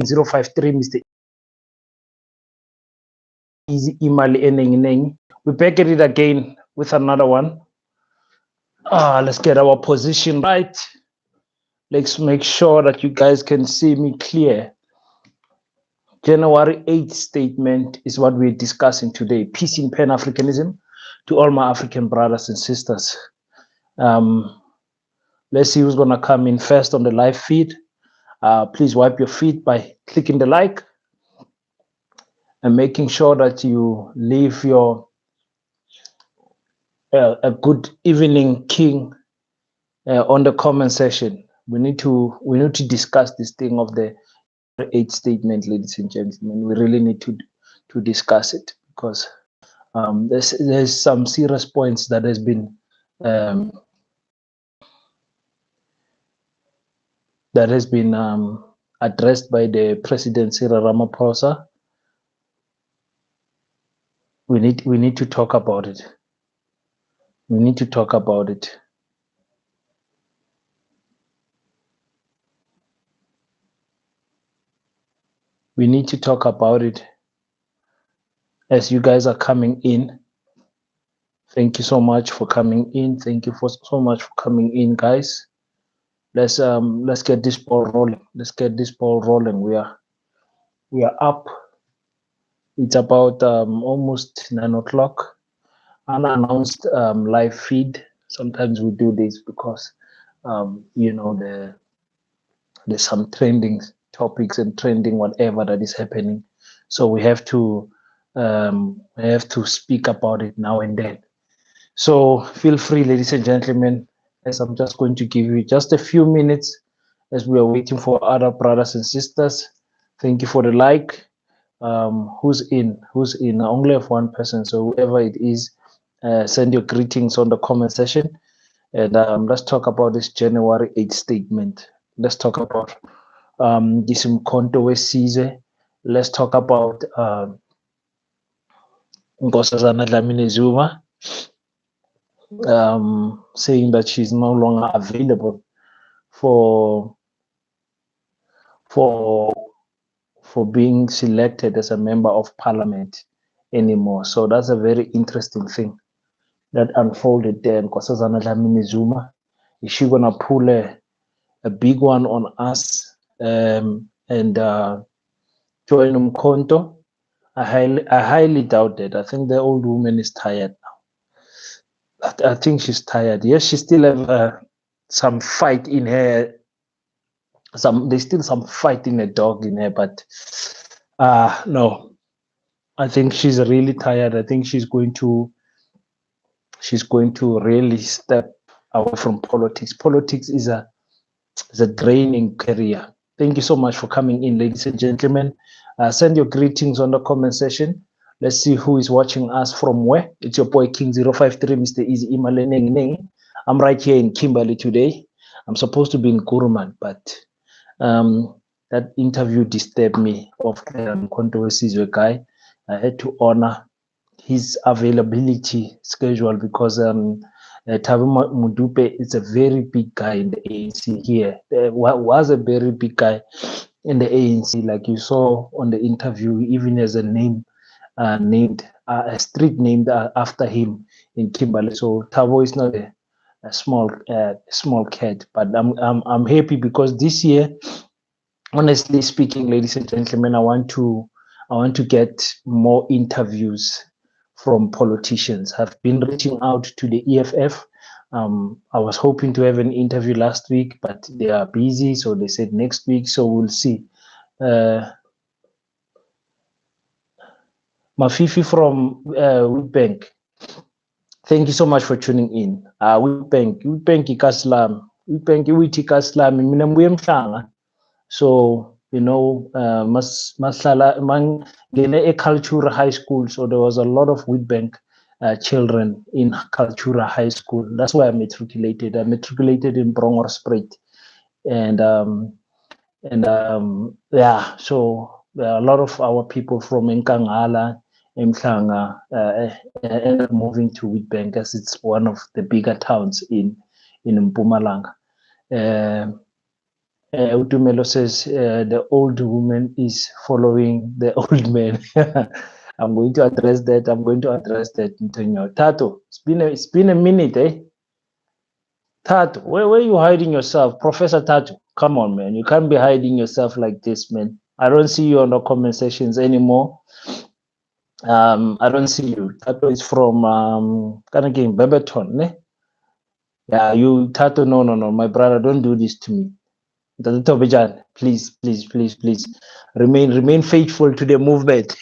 053 Mr. Easy Imali Eneng. We're back at it again with another one. Let's get our position right. Let's make sure that you guys can see me clear. January 8th statement is what we're discussing today. Peace in Pan-Africanism to all my African brothers and sisters. Let's see who's going to come in first on the live feed. Please wipe your feet by clicking the like and making sure that you leave your a good evening king on the comment section. We need to discuss this thing of the 8th statement, ladies and gentlemen. We really need to discuss it because there's some serious points that has been addressed by the President Cyril Ramaphosa. We need to talk about it. We need to talk about it. We need to talk about it as you guys are coming in. Thank you so much for coming in. Thank you so much for coming in, guys. Let's get this ball rolling. Let's get this ball rolling. We are up. It's about almost 9 o'clock. Unannounced live feed. Sometimes we do this because there's some trending topics and trending whatever that is happening. So we have to speak about it now and then. So feel free, ladies and gentlemen, as I'm just going to give you just a few minutes as we are waiting for other brothers and sisters. Thank you for the like. Who's in? I only have one person, so whoever it is, send your greetings on the comment section. And let's talk about this January 8th statement. Let's talk about this Mkhonto wesizwe. Let's talk about Nkosazana Dlamini Zuma saying that she's no longer available for being selected as a member of parliament anymore. So that's a very interesting thing that unfolded there. Nkosazana Dlamini Zuma, is she gonna pull a big one on us and join Mkhonto? I highly doubt that. I think the old woman is tired now. I think she's tired. Yes, she still have some fight in her. There's still some fight in the dog in her, but no, I think she's really tired. I think she's going to really step away from politics. Politics is a draining career. Thank you so much for coming in, ladies and gentlemen. Send your greetings on the comment section. Let's see who is watching us from where. It's your boy King 053, Mr. Easy Imali. I'm right here in Kimberley today. I'm supposed to be in Kuruman, but that interview disturbed me of the Mkhonto wesizwe guy. I had to honor his availability schedule because Thabo Mudupe is a very big guy in the ANC here. Was a very big guy in the ANC, like you saw on the interview. He even has a name named a street named after him in Kimberley. So Thabo is not a small cat, but I'm happy because this year, honestly speaking, ladies and gentlemen, I want to get more interviews from politicians. I've been reaching out to the EFF. I was hoping to have an interview last week, but they are busy, so they said next week. So we'll see. Mafifi from Witbank, thank you so much for tuning in. Witbank ikaslam, Witbank iwithi kaslam mina mbuye Mhlanga. So masala mangene a Cultura High School, so there was a lot of Witbank children in Cultura High School. That's why I matriculated. I matriculated in Bronkhorstspruit, and yeah, so there are a lot of our people from Nkangala, Mhlanga, ended up moving to Witbank as it's one of the bigger towns in Mpumalanga. Utumelo says the old woman is following the old man. I'm going to address that. I'm going to address that, Antonio. Tato, it's been a minute, eh? Tato, where are you hiding yourself? Professor Tato, come on, man. You can't be hiding yourself like this, man. I don't see you on the comment sections anymore. I don't see you. Tato is from Kanagin, Bebeton, ne? Yeah, you, Tato, no. My brother, don't do this to me. Please, remain faithful to the movement.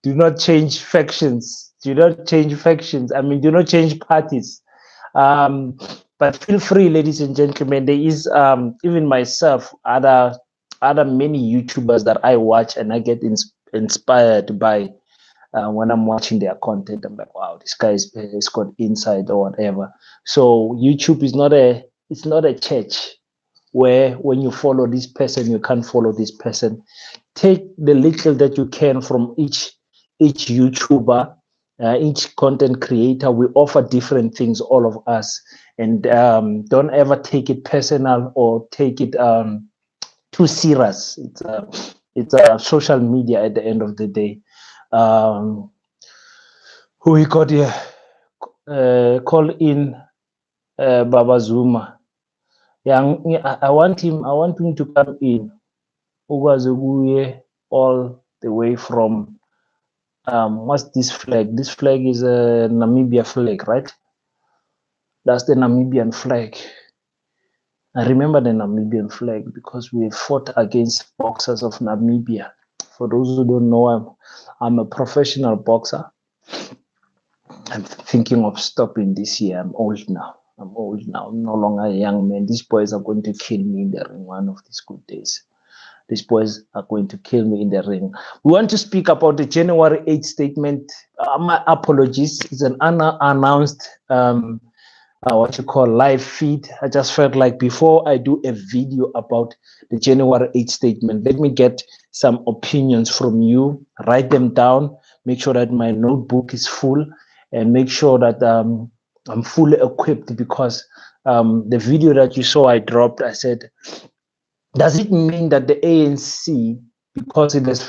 Do not change factions. Do not change factions. I mean, do not change parties. But feel free, ladies and gentlemen. There is even myself, other many YouTubers that I watch and I get inspired by when I'm watching their content. I'm like, wow, this guy is got insight or whatever. So YouTube is not a church where when you follow this person, you can't follow this person. Take the little that you can from each YouTuber, each content creator. We offer different things, all of us, and don't ever take it personal or take it too serious. It's a social media at the end of the day. Who we got here? Call in Baba Zuma. Yeah, I want him to come in. Ugazuguye, all the way from what's this flag? This flag is a Namibia flag, right? That's the Namibian flag. I remember the Namibian flag because we fought against boxers of Namibia. For those who don't know, I'm a professional boxer. I'm thinking of stopping this year. I'm old now. I'm no longer a young man. These boys are going to kill me in the ring one of these good days. These boys are going to kill me in the ring. We want to speak about the January 8th statement. My apologies. It's an unannounced, what you call live feed. I just felt like before I do a video about the January 8th statement, let me get some opinions from you, write them down, make sure that my notebook is full, and make sure that I'm fully equipped because the video that you saw I dropped, I said, does it mean that the ANC, because it is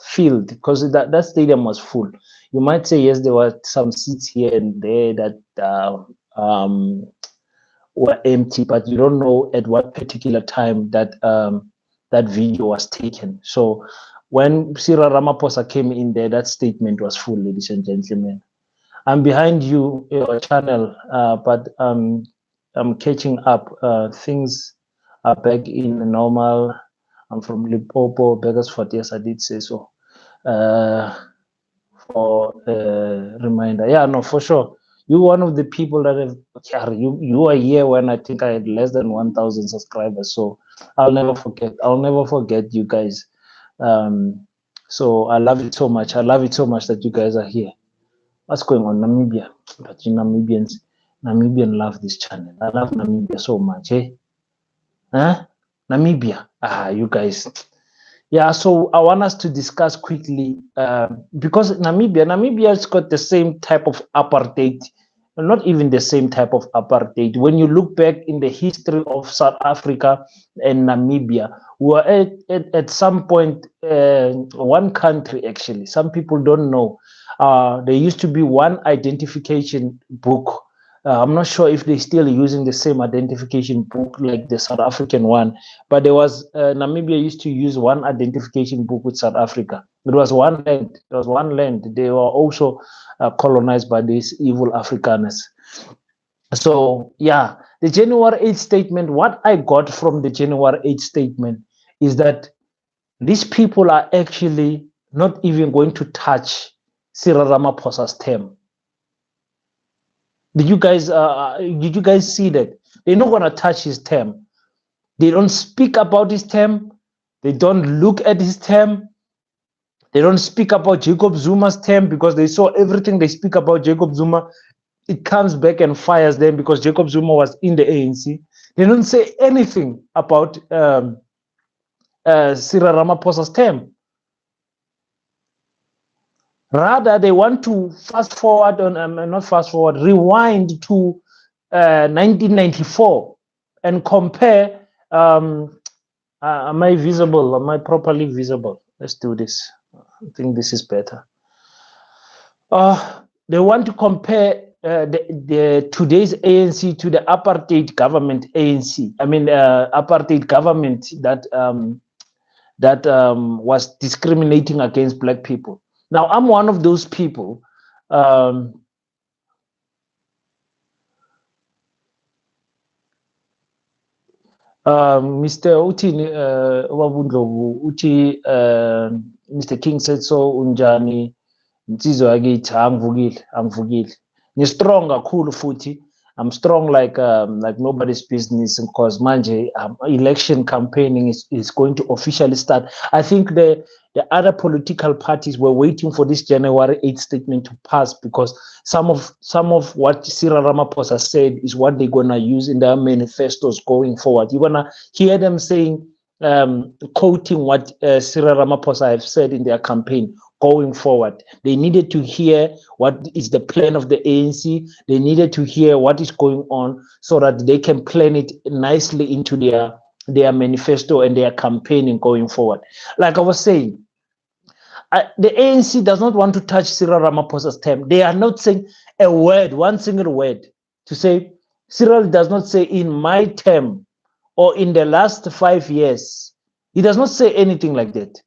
filled, because that stadium was full? You might say, yes, there were some seats here and there that were empty, but you don't know at what particular time that that video was taken. So when Cyril Ramaphosa came in there, that statement was full, ladies and gentlemen. I'm behind you, your channel, but I'm catching up. Things are back in normal. I'm from Limpopo, Begersfort. Yes, I did say so. For reminder, yeah, no, for sure. You're one of the people that have. You were here when I think I had less than 1,000 subscribers. So I'll never forget. I'll never forget you guys. So I love it so much. I love it so much that you guys are here. What's going on, Namibia? But you Namibian love this channel. I love Namibia so much, eh? Huh? Namibia. You guys. Yeah, so I want us to discuss quickly because Namibia's got the same type of apartheid, not even the same type of apartheid. When you look back in the history of South Africa and Namibia, we were at some point one country actually. Some people don't know. There used to be one identification book. I'm not sure if they're still using the same identification book like the South African one, but there was Namibia used to use one identification book with South Africa. It was one land. It was one land. They were also colonized by these evil Afrikaners. So yeah, the January 8th statement. What I got from the January 8th statement is that these people are actually not even going to touch Cyril Ramaphosa's term. Did you guys see that? They're not going to touch his term. They don't speak about his term. They don't look at his term. They don't speak about Jacob Zuma's term because they saw everything they speak about Jacob Zuma. It comes back and fires them because Jacob Zuma was in the ANC. They don't say anything about Cyril Ramaphosa's term. Rather, they want to rewind to 1994 and compare Am I visible? Am I properly visible? Let's do this. I think this is better. They want to compare the today's ANC to the apartheid government ANC. I mean, apartheid government that was discriminating against black people. Now, I'm one of those people. Mr. Uti Uti Mr. King said so unjani insizwa yakithi angivukile ngi-strong kakhulu futhi. I'm strong like nobody's business because manje election campaigning is going to officially start. I think the other political parties were waiting for this January 8th statement to pass because some of what Cyril Ramaphosa said is what they're gonna use in their manifestos going forward. You're gonna hear them saying, quoting what Cyril Ramaphosa have said in their campaign going forward. They needed to hear what is the plan of the ANC. They needed to hear what is going on so that they can plan it nicely into their manifesto and their campaigning going forward. Like I was saying, the ANC does not want to touch Cyril Ramaphosa's term. They are not saying a word, one single word, to say Cyril does not say in my term or in the last 5 years. He does not say anything like that.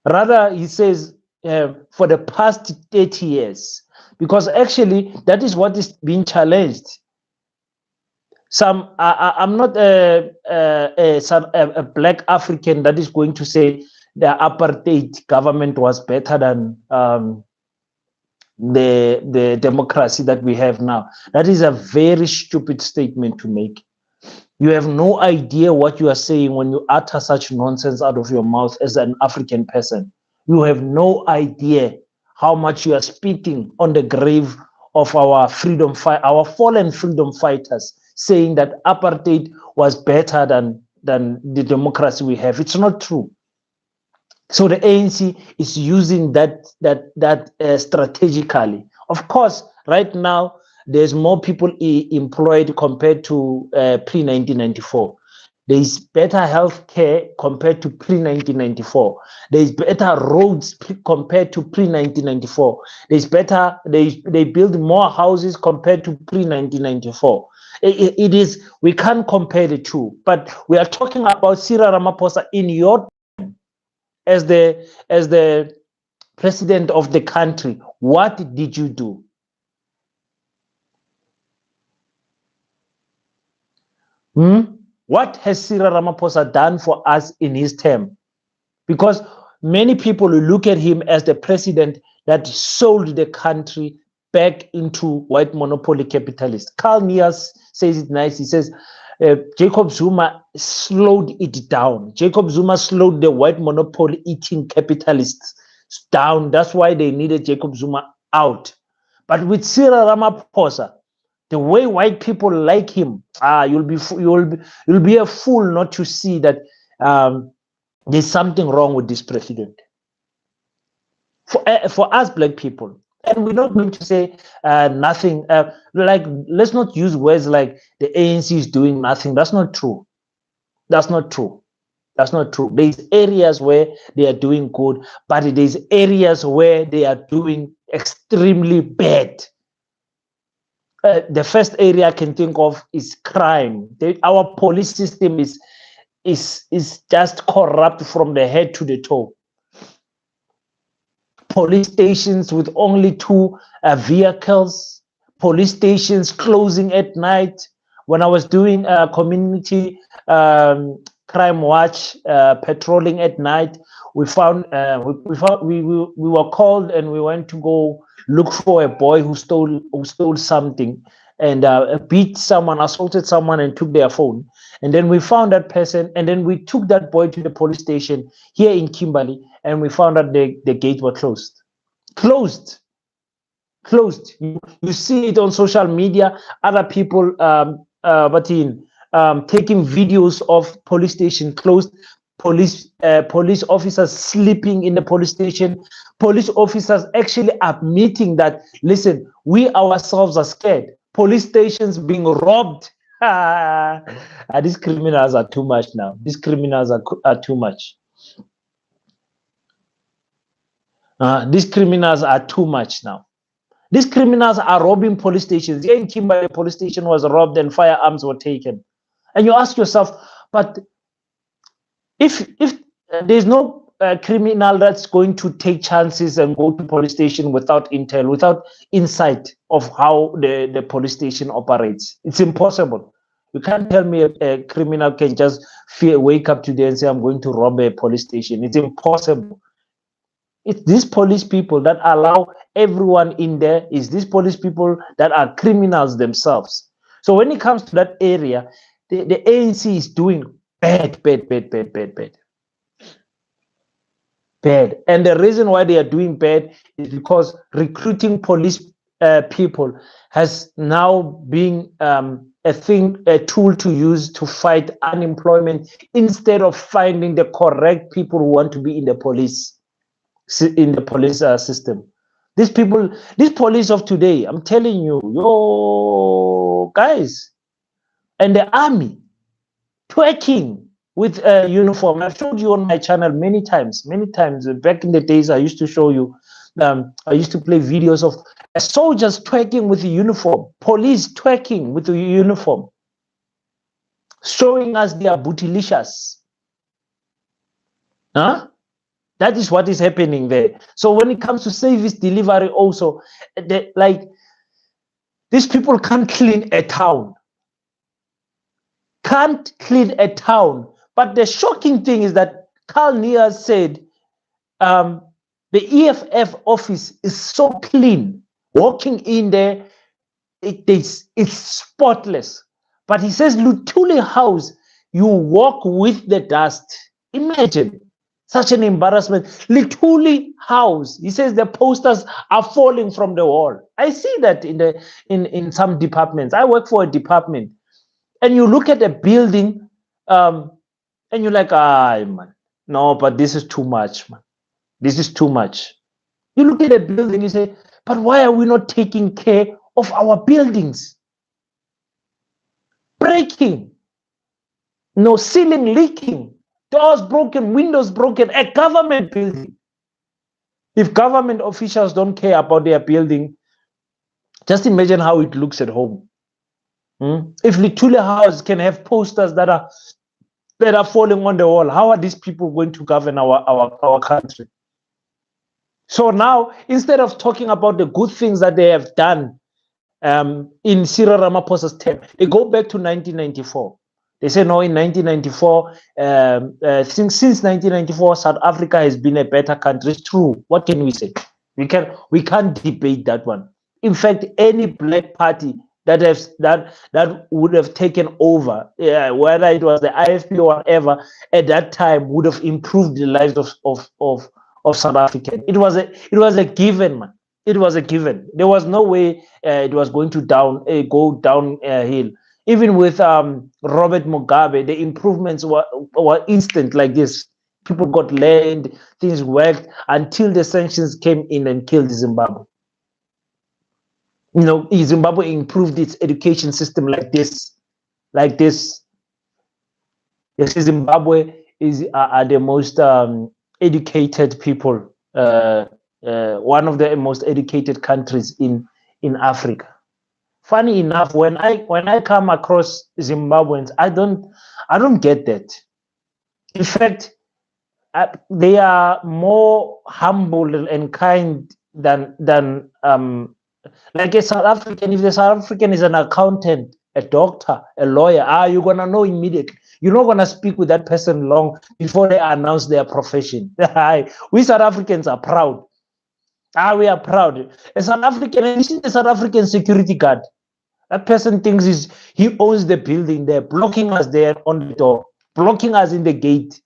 Rather, he says for the past 30 years, because actually that is what is being challenged. I'm not a black African that is going to say the apartheid government was better than the democracy that we have now. That is a very stupid statement to make. You have no idea what you are saying when you utter such nonsense out of your mouth as an African person. You have no idea how much you are spitting on the grave of our our fallen freedom fighters, saying that apartheid was better than the democracy we have. It's not true. So the ANC is using that strategically. Of course, right now, there's more people employed compared to pre-1994. There is better health care compared to pre-1994. There is better roads compared to pre-1994. There's better, they build more houses compared to pre-1994. It is, we can't compare the two, but we are talking about Cyril Ramaphosa in your as the president of the country. What did you do? What has Cyril Ramaphosa done for us in his term? Because many people look at him as the president that sold the country back into white monopoly capitalists. Carl Nias says it nice. He says, Jacob Zuma slowed it down. Jacob Zuma slowed the white monopoly eating capitalists down. That's why they needed Jacob Zuma out. But with Cyril Ramaphosa, the way white people like him, you'll be a fool not to see that there's something wrong with this president. For us black people, and we're not going to say nothing. Like, let's not use words like the ANC is doing nothing. That's not true. That's not true. That's not true. There's areas where they are doing good, but there's areas where they are doing extremely bad. The first area I can think of is crime. Our police system is just corrupt from the head to the toe. Police stations with only 2 vehicles, police stations closing at night. When I was doing community crime watch, patrolling at night, we were called and we went to go look for a boy who stole something and beat someone, assaulted someone, and took their phone. And then we found that person, and then we took that boy to the police station here in Kimberley, and we found that the gate was closed. Closed. You see it on social media. Other people taking videos of police station closed. Police officers sleeping in the police station. Police officers actually admitting that, listen, we ourselves are scared. Police stations being robbed. These criminals are too much now. These criminals are too much. These criminals are too much now. These criminals are robbing police stations. Here in Kimberley, the police station was robbed and firearms were taken. And you ask yourself, but if there's no criminal that's going to take chances and go to police station without intel, without insight of how the police station operates, it's impossible. You can't tell me a criminal can just wake up today and say, I'm going to rob a police station. It's impossible. It's these police people that allow everyone in there. Is these police people that are criminals themselves. So when it comes to that area, the ANC is doing bad. And the reason why they are doing bad is because recruiting police people has now been a tool to use to fight unemployment instead of finding the correct people who want to be in the police system. These police of today, I'm telling you, yo guys, and the army twerking with a uniform. I've showed you on my channel many times. Back in the days, I used to show you. I used to play videos of soldiers twerking with the uniform, police twerking with the uniform, showing us their bootylicious. That is what is happening there. So when it comes to service delivery also, these people can't clean a town. But the shocking thing is that Carl Nias said the EFF office is so clean. Walking in there, it's spotless. But he says Luthuli House, you walk with the dust. Imagine. Such an embarrassment. Luthuli House. He says the posters are falling from the wall. I see that in some departments. I work for a department, and you look at a building, and you're like, man, no, but this is too much, man. This is too much. You look at a building, you say, but why are we not taking care of our buildings? Breaking, no ceiling leaking. Doors broken, windows broken, a government building. If government officials don't care about their building, just imagine how it looks at home. If Luthuli House can have posters that are falling on the wall, how are these people going to govern our country? So now, instead of talking about the good things that they have done in Cyril Ramaphosa's term, they go back to 1994. They say, no, in 1994, since 1994, South Africa has been a better country. It's true. What can we say? We can't debate that one. In fact, any black party that would have taken over, whether it was the IFP or whatever, at that time would have improved the lives of South Africans. It was a given, man. It was a given. There was no way it was going to go downhill. Even with Robert Mugabe, the improvements were instant like this. People got land, things worked until the sanctions came in and killed Zimbabwe. Zimbabwe improved its education system like this. Yes, Zimbabwe are the most educated people, one of the most educated countries in Africa. Funny enough, when I come across Zimbabweans, I don't get that. In fact, they are more humble and kind than like a South African. If the South African is an accountant, a doctor, a lawyer, you're gonna know immediately. You're not gonna speak with that person long before they announce their profession. We South Africans are proud. We are proud. A South African, and you see the South African security guard. That person thinks he owns the building. They're blocking us there on the door, blocking us in the gate.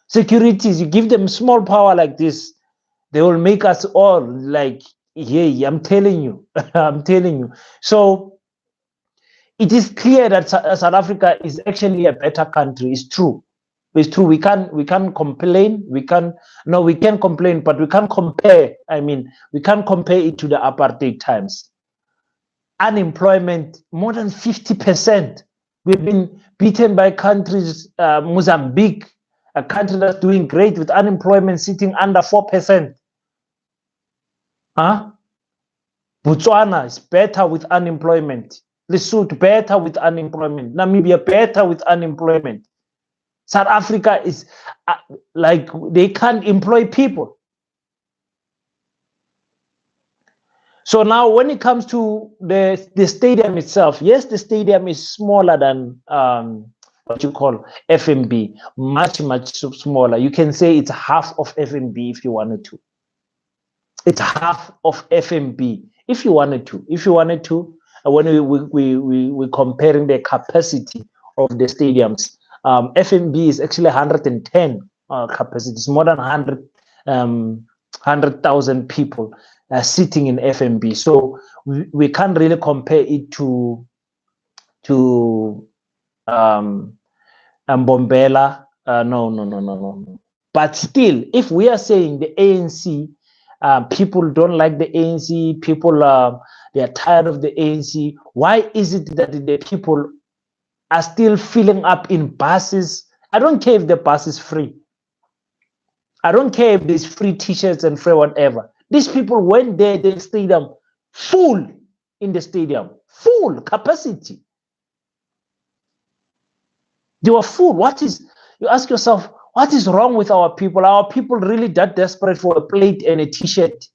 Securities, you give them small power like this, they will make us all like, yeah, I'm telling you. I'm telling you. So it is clear that South Africa is actually a better country. It's true. It's true. We can't complain. We can complain, but we can't compare. We can't compare it to the apartheid times. Unemployment more than 50%. We've been beaten by countries, Mozambique, a country that's doing great with unemployment sitting under 4%. Huh? Botswana is better with unemployment. Lesotho better with unemployment. Namibia better with unemployment. South Africa is like they can't employ people. So now when it comes to the stadium itself, yes, the stadium is smaller than what you call FMB, much smaller. You can say it's half of FMB if you wanted to. It's half of FMB if you wanted to. If you wanted to, when we're comparing the capacity of the stadiums, FMB is actually 110 capacity. It's more than 100,000 people sitting in FMB. So we can't really compare it to Mbombela. No. But still, if we are saying the ANC, people don't like the ANC, people they are tired of the ANC, why is it that the people are still filling up in buses? I don't care if the bus is free. I don't care if there's free t-shirts and free whatever. These people went there, the stadium, full in the stadium, full capacity. They were full. You ask yourself, what is wrong with our people? Are our people really that desperate for a plate and a t-shirt?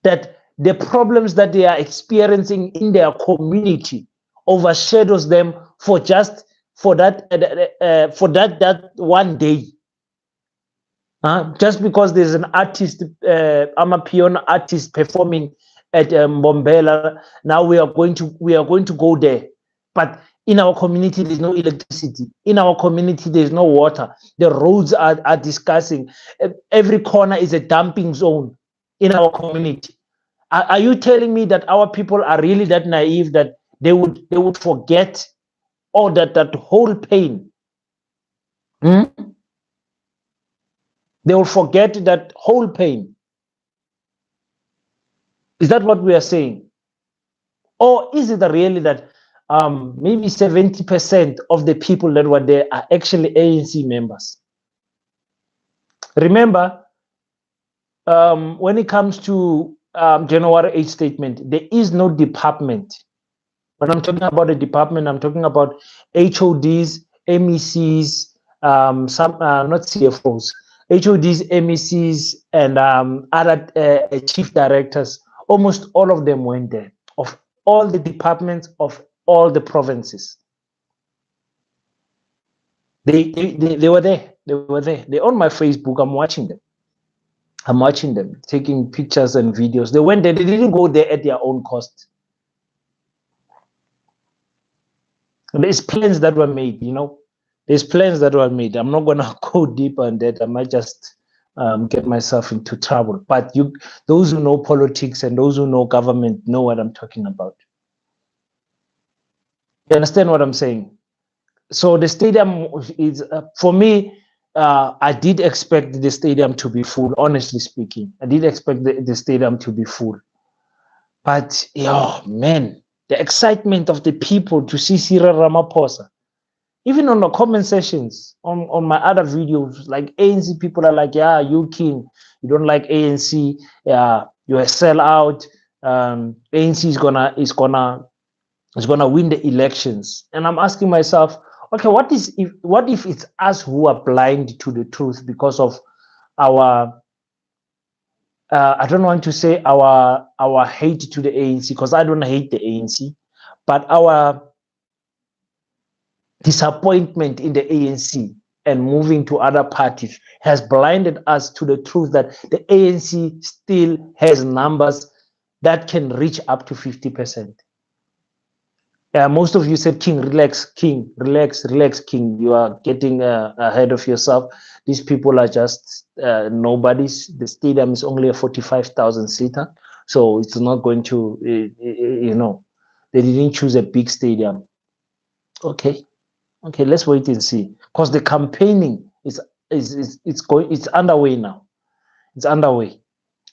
That the problems that they are experiencing in their community overshadows them for that one day. Just because there's an artist, Amapiano artist performing at Mbombela, now we are going to go there. But in our community, there's no electricity. In our community, there's no water. The roads are disgusting. Every corner is a dumping zone in our community. Are you telling me that our people are really that naive that they would forget all that whole pain? They will forget that whole pain. Is that what we are saying? Or is it really that maybe 70% of the people that were there are actually ANC members? Remember, when it comes to January 8th statement, there is no department. When I'm talking about a department, I'm talking about HODs, MECs, some not CFOs, HODs, MECs, and other chief directors. Almost all of them went there, of all the departments of all the provinces. They were there. They were there. They're on my Facebook. I'm watching them, taking pictures and videos. They went there. They didn't go there at their own cost. There's plans that were made, There's plans that were made. I'm not going to go deeper on that. I might just get myself into trouble. But those who know politics and those who know government know what I'm talking about. You understand what I'm saying? So the stadium is, for me, I did expect the stadium to be full, honestly speaking. I did expect the stadium to be full. But, man, the excitement of the people to see Cyril Ramaphosa, even on the comment sections, on my other videos, like ANC people are like, yeah, you king, you don't like ANC, yeah, you're a sellout. ANC is gonna win the elections. And I'm asking myself, okay, what if it's us who are blind to the truth because of our I don't want to say our hate to the ANC, because I don't hate the ANC, but our disappointment in the ANC and moving to other parties has blinded us to the truth that the ANC still has numbers that can reach up to 50%. Most of you said, King, relax, King. You are getting ahead of yourself. These people are just nobodies. The stadium is only a 45,000 seater. So it's not going to, they didn't choose a big stadium. Okay, let's wait and see. Because the campaigning it's underway now. It's underway.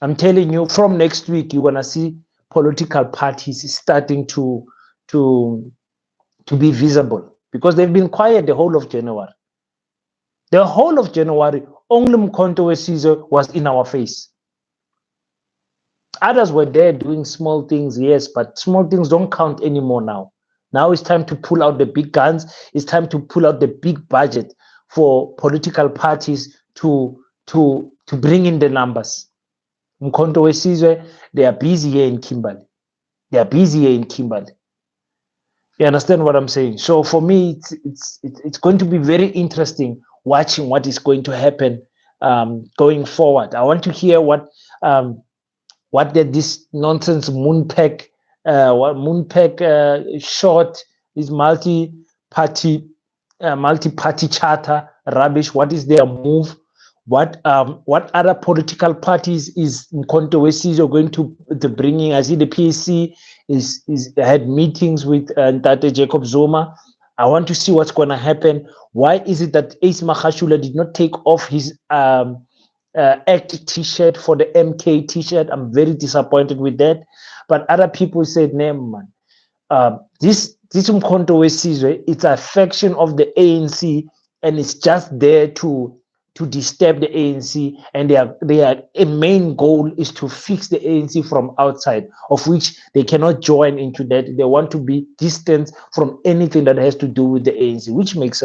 I'm telling you, from next week, you're going to see political parties starting to to be visible, because they've been quiet the whole of January. The whole of January, only Mkhonto Wesizwe was in our face. Others were there doing small things, yes, but small things don't count anymore now. Now it's time to pull out the big guns. It's time to pull out the big budget for political parties to bring in the numbers. Mkhonto Wesizwe, they are busy here in Kimberley. They are busy here in Kimberley. You understand what I'm saying? So for me, it's going to be very interesting watching what is going to happen going forward. I want to hear what this nonsense Moonpeg short, this multi-party charter rubbish. What is their move? What other political parties is Mkhonto Wesizwe going to bring in? I see the PAC is had meetings with Ntate Jacob Zuma. I want to see what's going to happen. Why is it that Ace Magashule did not take off his ACT t-shirt for the MK t-shirt? I'm very disappointed with that. But other people said, "No, man, this Mkhonto Wesizwe, it's a faction of the ANC, and it's just there to disturb the ANC, and their main goal is to fix the ANC from outside, of which they cannot join into that. They want to be distant from anything that has to do with the ANC," which makes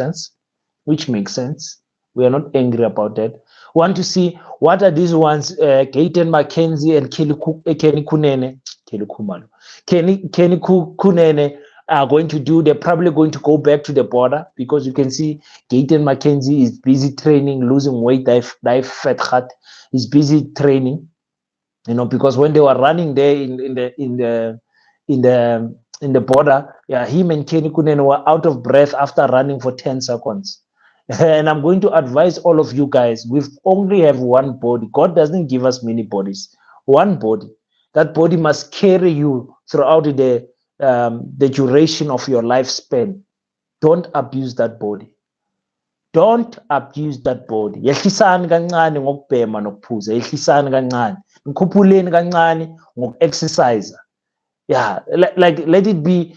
sense. We are not angry about that. We want to see what are these ones, Gaten Mackenzie and Kenny Kunene are going to do. They're probably going to go back to the border, because you can see Gaten Mackenzie is busy training, losing weight. That fat hat is busy training, because when they were running there in the border, yeah, him and Kenny Kunene were out of breath after running for 10 seconds. And I'm going to advise all of you guys, we only have one body. God doesn't give us many bodies. One body. That body must carry you throughout the duration of your lifespan. Don't abuse that body. Don't abuse that body. Yehlisani kancane ngokubhema nokuphuza. Yehlisani kancane. Ngikhuphuleni kancane ngok-exercise. Yeah, like let it be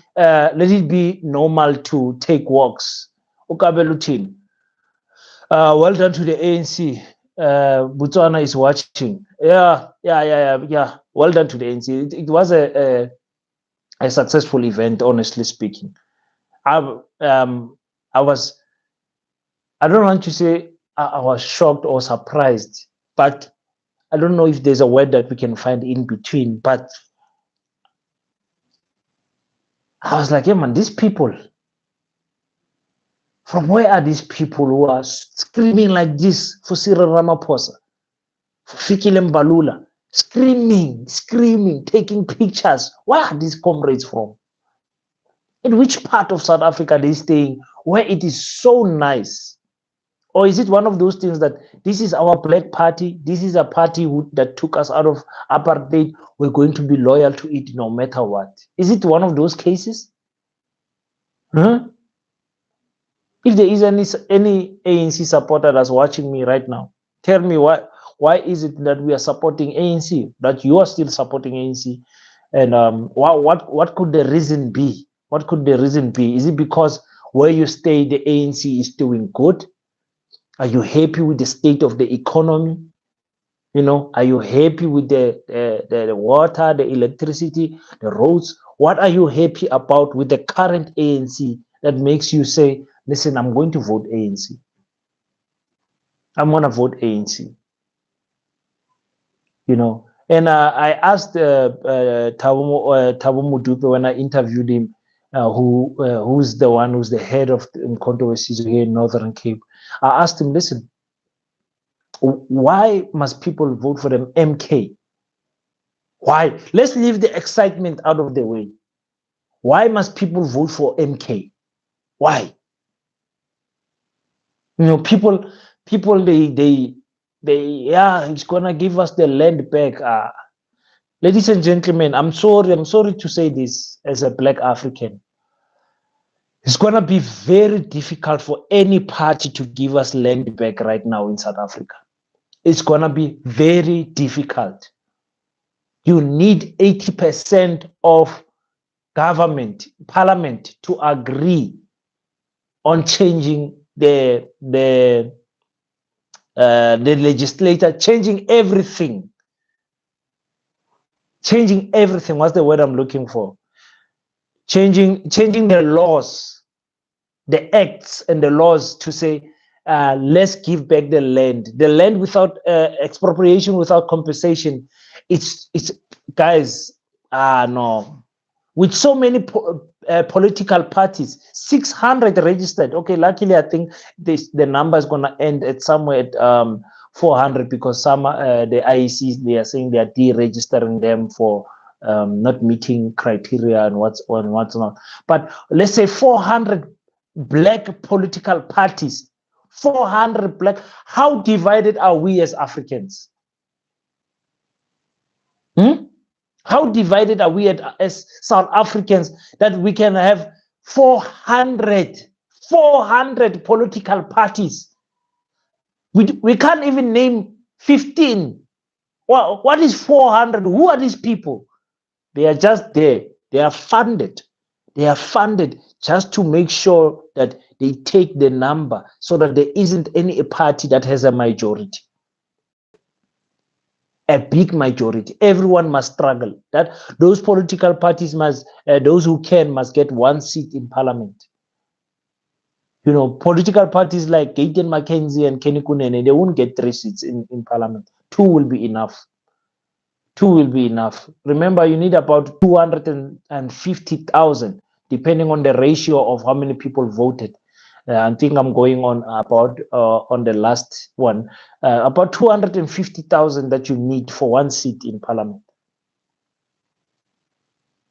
normal to take walks. Ukabela uthini? Well done to the ANC. Botswana is watching. Yeah. Well done to the ANC. It was a successful event, honestly speaking. I don't want to say I was shocked or surprised, but I don't know if there's a word that we can find in between. But I was like, yeah, man, these people. From where are these people who are screaming like this for Cyril Ramaphosa, for Fikile Mbalula, screaming, taking pictures? Where are these comrades from? In which part of South Africa are they staying where it is so nice? Or is it one of those things that this is our black party, this is a party that took us out of apartheid, we're going to be loyal to it no matter what? Is it one of those cases? Huh? If there is any ANC supporter that's watching me right now, tell me why is it that we are supporting ANC, that you are still supporting ANC, and what could the reason be? What could the reason be? Is it because where you stay, the ANC is doing good? Are you happy with the state of the economy? Are you happy with the water, the electricity, the roads? What are you happy about with the current ANC that makes you say, listen, I'm going to vote ANC. I'm going to vote ANC. And I asked Thabo Modupe when I interviewed him, who's the head of Mkhonto Wesizwe here in Northern Cape. I asked him, listen, why must people vote for them MK? Why? Let's leave the excitement out of the way. Why must people vote for MK? Why? People, they, it's gonna give us the land back. Ladies and gentlemen, I'm sorry to say this as a black African. It's gonna be very difficult for any party to give us land back right now in South Africa. It's gonna be very difficult. You need 80% of government, parliament to agree on changing the legislature, changing everything. Changing everything. What's the word I'm looking for? Changing the laws, the acts and the laws to say, let's give back the land. The land without expropriation, without compensation. It's guys. No. With so many political parties, 600 registered. Okay, luckily I think the number is gonna end at somewhere at 400 because some the IECs, they are saying they are deregistering them for not meeting criteria and what's not. But let's say 400 black political parties, 400 black. How divided are we as Africans? How divided are we as South Africans that we can have 400 political parties? We can't even name 15. Well, what is 400? Who are these people? They are just there. They are funded. They are funded just to make sure that they take the number so that there isn't any party that has a majority. A big majority. Everyone must struggle. That those political parties must, those who can, must get one seat in parliament. You know, political parties like Gaten McKenzie and Kenny Kunene, they won't get 3 seats in parliament. 2 will be enough. 2 will be enough. Remember, you need about 250,000, depending on the ratio of how many people voted. I think I'm going on about on the last one, about 250,000 that you need for 1 seat in parliament.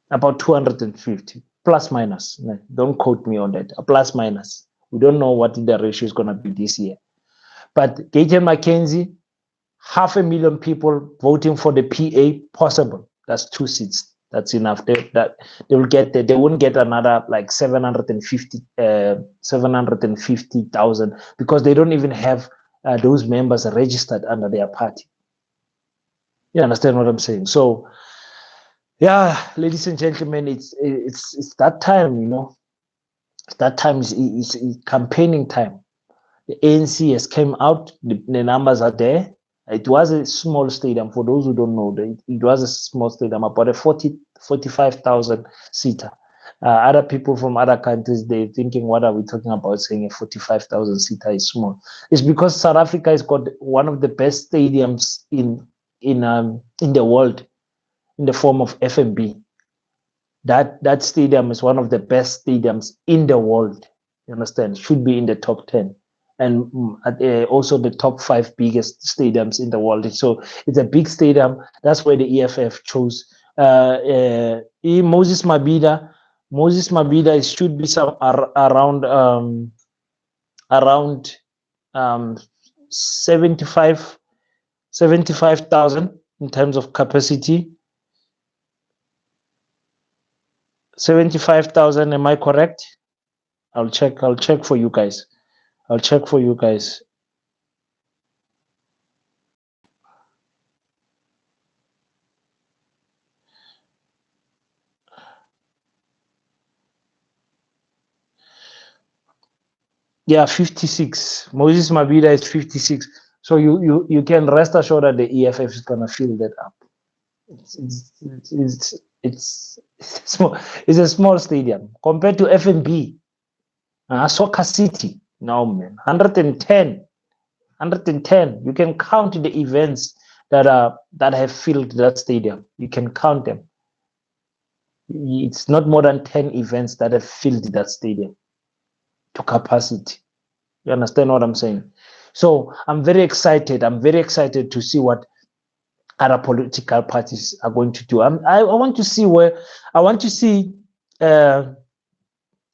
About 250 plus minus. Don't quote me on that. A plus minus. We don't know what the ratio is going to be this year. But Gaten McKenzie, 500,000 people voting for the PA, possible. That's 2 seats. That's enough. They will get. They won't get another like 750,000 because they don't even have those members registered under their party. You understand what I'm saying? So, yeah, ladies and gentlemen, it's that time. You know, that time is campaigning time. The ANC has came out. The numbers are there. It was a small stadium. For those who don't know, it was a small stadium, about a 45,000 seater. Other people from other countries, they're thinking, what are we talking about saying a 45,000 seater is small? It's because South Africa has got one of the best stadiums in the world in the form of FNB. That stadium is one of the best stadiums in the world. You understand? Should be in the top 10. And also the top 5 biggest stadiums in the world. So it's a big stadium. That's where the EFF chose. Moses Mabhida should be some around 75,000 in terms of capacity. 75,000. Am I correct? I'll check for you guys. I'll check for you guys. Yeah, 56. Moses Mabhida is 56. So you can rest assured that the EFF is gonna fill that up. It's small. It's a small stadium compared to FNB, Soccer City. No man, 110. You can count the events that have filled that stadium. You can count them. It's not more than 10 events that have filled that stadium to capacity. You understand what I'm saying? So I'm very excited. I'm very excited to see what other political parties are going to do. I want to see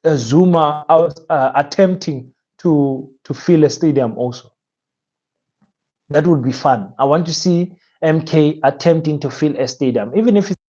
Zuma attempting to fill a stadium also. That would be fun. I want to see MK attempting to fill a stadium, even if it's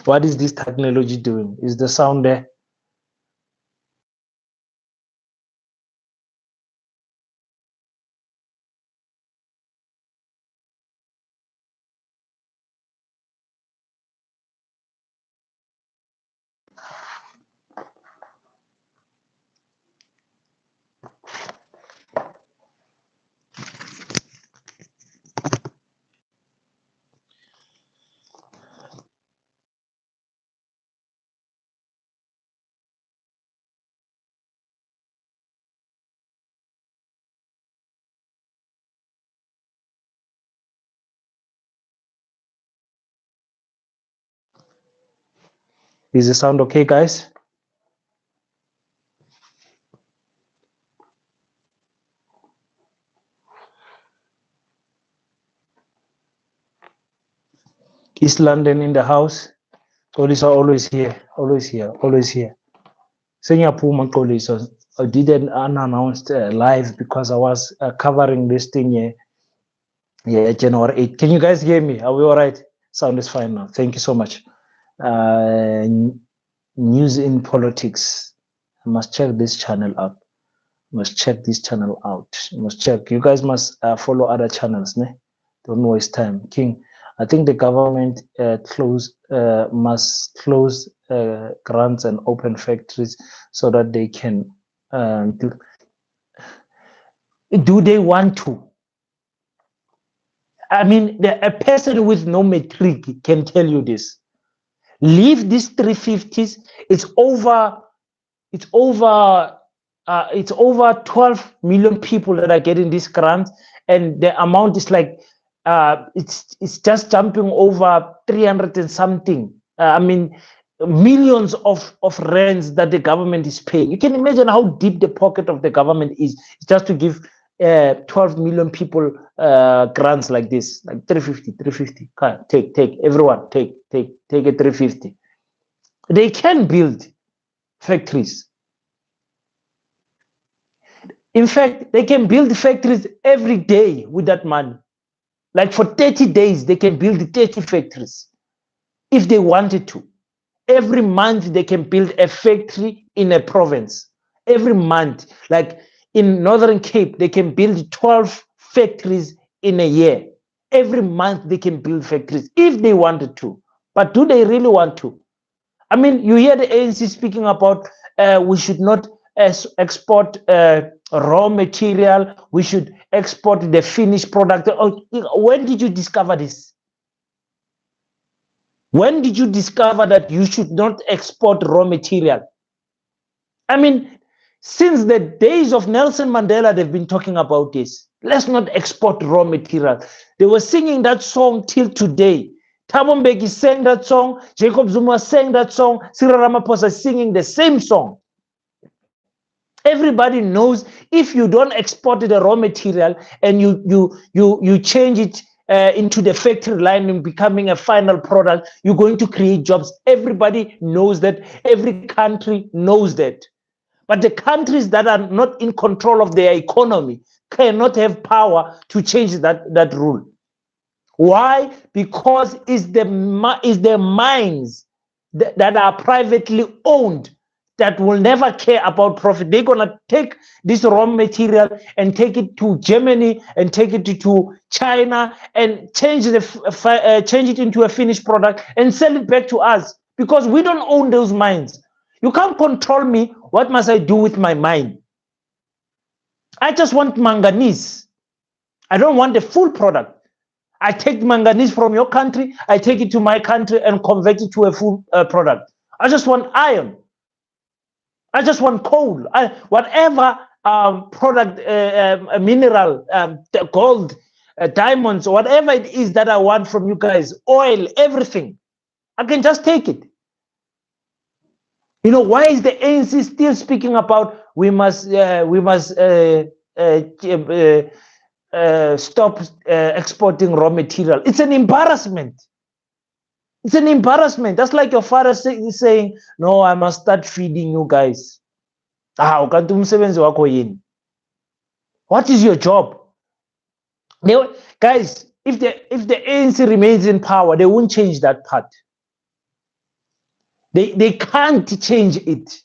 What is this technology doing? Is the sound there? Is the sound okay, guys? East London in the house. Police are always here, always here, always here. Singapore police didn't unannounced live because I was covering this thing here. Yeah, January 8th. Can you guys hear me? Are we all right? Sound is fine now. Thank you so much. News in politics. I must check this channel out. Must check this channel out. You must check. You guys must follow other channels. Ne? Don't waste time. King, I think the government must close grants and open factories so that they can do they want to? I mean, a person with no metric can tell you this. Leave these 350s. It's over 12 million people that are getting this grant, and the amount is like it's just jumping over 300 and something. I mean, millions of rands that the government is paying. You can imagine how deep the pocket of the government is just to give 12 million people grants like this, like 350. Take everyone, take a 350. They can build factories. In fact, they can build factories every day with that money. Like for 30 days, they can build 30 factories if they wanted to. Every month, they can build a factory in a province. Every month, like in Northern Cape, they can build 12 factories in a year. Every month, they can build factories if they wanted to. But do they really want to? I mean, you hear the ANC speaking about we should not export raw material. We should export the finished product. When did you discover this? When did you discover that you should not export raw material? I mean, since the days of Nelson Mandela, they've been talking about this. Let's not export raw material. They were singing that song till today. Thabo Mbeki sang that song. Jacob Zuma sang that song. Cyril Ramaphosa is singing the same song. Everybody knows if you don't export the raw material and you change it into the factory line and becoming a final product, you're going to create jobs. Everybody knows that. Every country knows that. But the countries that are not in control of their economy cannot have power to change that rule. Why? Because it's the mines that are privately owned that will never care about profit. They're gonna take this raw material and take it to Germany and take it to China and change it into a finished product and sell it back to us because we don't own those mines. You can't control me. What must I do with my mine? I just want manganese. I don't want the full product. I take manganese from your country, I take it to my country and convert it to a full product. I just want iron. I just want coal. Whatever product, mineral, gold, diamonds, whatever it is that I want from you guys, oil, everything, I can just take it. You know, why is the ANC still speaking about we must stop exporting raw material? It's an embarrassment. It's an embarrassment. That's like your father saying, no, I must start feeding you guys. What is your job? Guys, if the ANC remains in power, they won't change that part. They can't change it.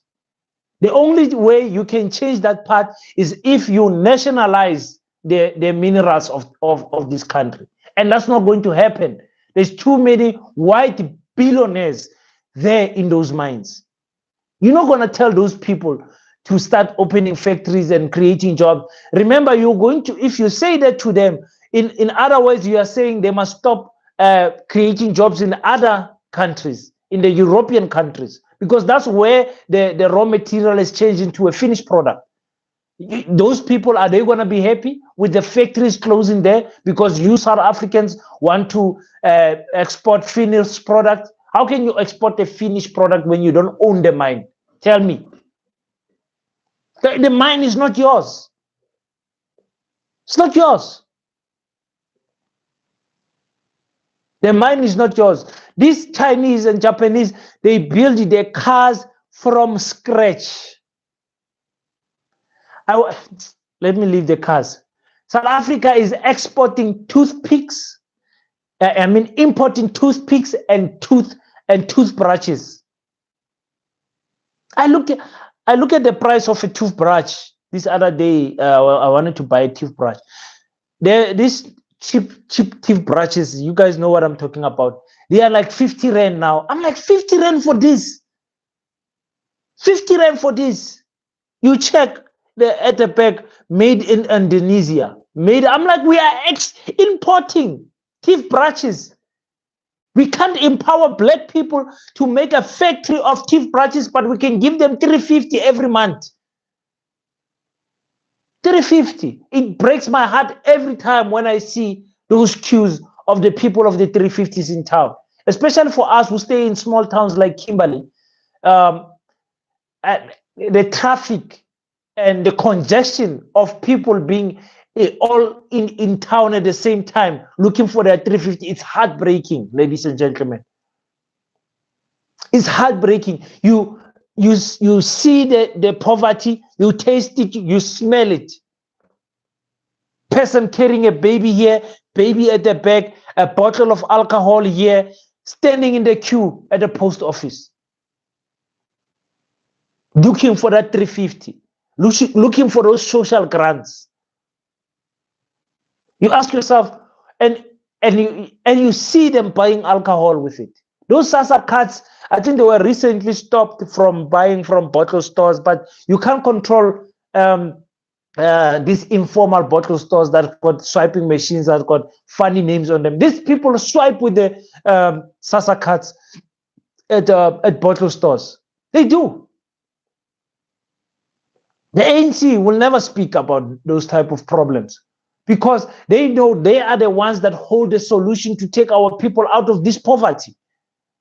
The only way you can change that part is if you nationalize the minerals of this country. And that's not going to happen. There's too many white billionaires there in those mines. You're not going to tell those people to start opening factories and creating jobs. Remember, you're going to, if you say that to them, in other words, you are saying they must stop creating jobs in other countries, in the European countries, because that's where the raw material is changed into a finished product. Those people, are they going to be happy with the factories closing there because you South Africans want to export finished product? How can you export a finished product when you don't own the mine? Tell me. The mine is not yours. It's not yours. The mine is not yours. These Chinese and Japanese, they build their cars from scratch. Let me leave the cars. South Africa is exporting toothpicks. Importing toothpicks and toothbrushes. I look at the price of a toothbrush this other day. I wanted to buy a toothbrush. These cheap toothbrushes, you guys know what I'm talking about. They are like 50 rand now. I'm like, 50 rand for this? 50 rand for this? You check at the back, made in Indonesia. I'm like, we are importing toothbrushes. We can't empower black people to make a factory of toothbrushes, but we can give them 350 every month. 350. It breaks my heart every time when I see those queues of the people of the 350s in town, especially for us who stay in small towns like Kimberley. The traffic and the congestion of people being all in town at the same time looking for their 350, it's heartbreaking, ladies and gentlemen. It's heartbreaking. You see the poverty, you taste it, you smell it. Person carrying a baby here, baby at the back, a bottle of alcohol here, standing in the queue at the post office, looking for that 350, looking for those social grants. You ask yourself, and you see them buying alcohol with it. Those SASSA cards, I think they were recently stopped from buying from bottle stores, but you can't control these informal bottle stores that got swiping machines that got funny names on them. These people swipe with the SASSA cards at bottle stores. They do. The ANC will never speak about those type of problems, because they know they are the ones that hold the solution to take our people out of this poverty.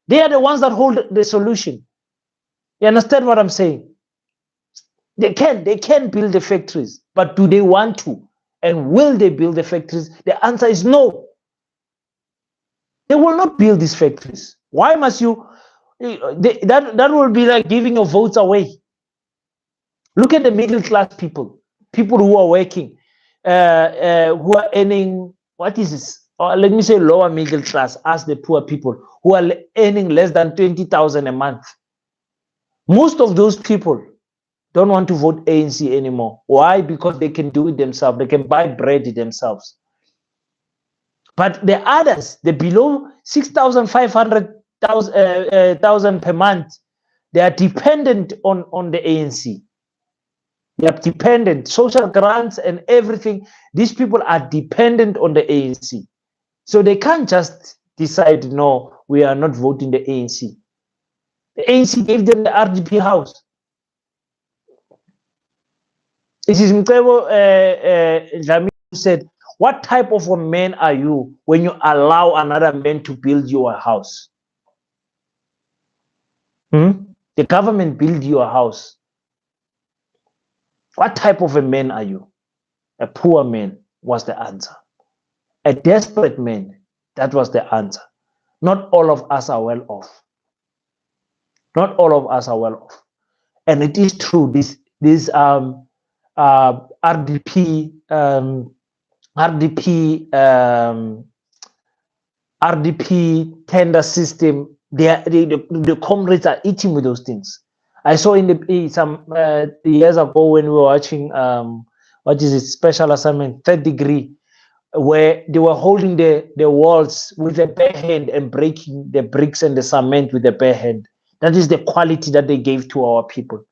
They are the ones that hold the solution. You understand what I'm saying? They can build the factories, but do they want to? And will they build the factories? The answer is no. They will not build these factories. Why must you? That will be like giving your votes away. Look at the middle class people who are working, who are earning, what is this? Or let me say lower middle class, as the poor people who are earning less than 20,000 a month. Most of those people don't want to vote ANC anymore. Why? Because they can do it themselves. They can buy bread themselves. But the others, the below 6,500 per month, they are dependent on the ANC. They are dependent. Social grants and everything. These people are dependent on the ANC. So they can't just decide, no, we are not voting the ANC. The ANC gave them the RDP house. It is Mcebo Dlamini who said, what type of a man are you when you allow another man to build you a house? The government build you a house. What type of a man are you? A poor man was the answer. A desperate man, that was the answer. Not all of us are well off. Not all of us are well off. And it is true, this RDP tender system the comrades are eating with those things. I saw in some years ago when we were watching what is it, special assignment, third degree, where they were holding the walls with a bare hand and breaking the bricks and the cement with a bare hand. That is the quality that they gave to our people.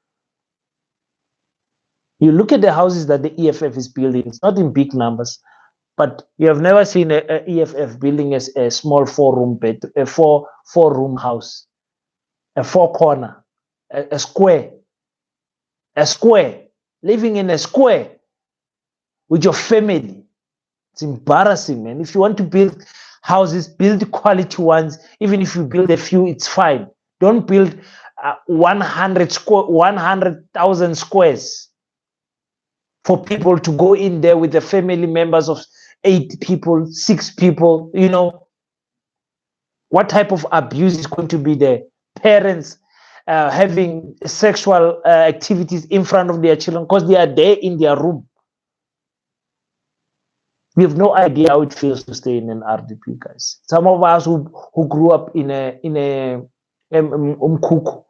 You look at the houses that the EFF is building, it's not in big numbers, but you have never seen a EFF building a small four-room bed, a four-room house, a four-corner, a square, living in a square with your family. It's embarrassing, man. If you want to build houses, build quality ones. Even if you build a few, it's fine. Don't build 100,000 squares for people to go in there with the family members of 8 people, 6 people. You know, what type of abuse is going to be there? Parents having sexual activities in front of their children because they are there in their room. We have no idea how it feels to stay in an RDP, guys. Some of us who grew up in a umkuku,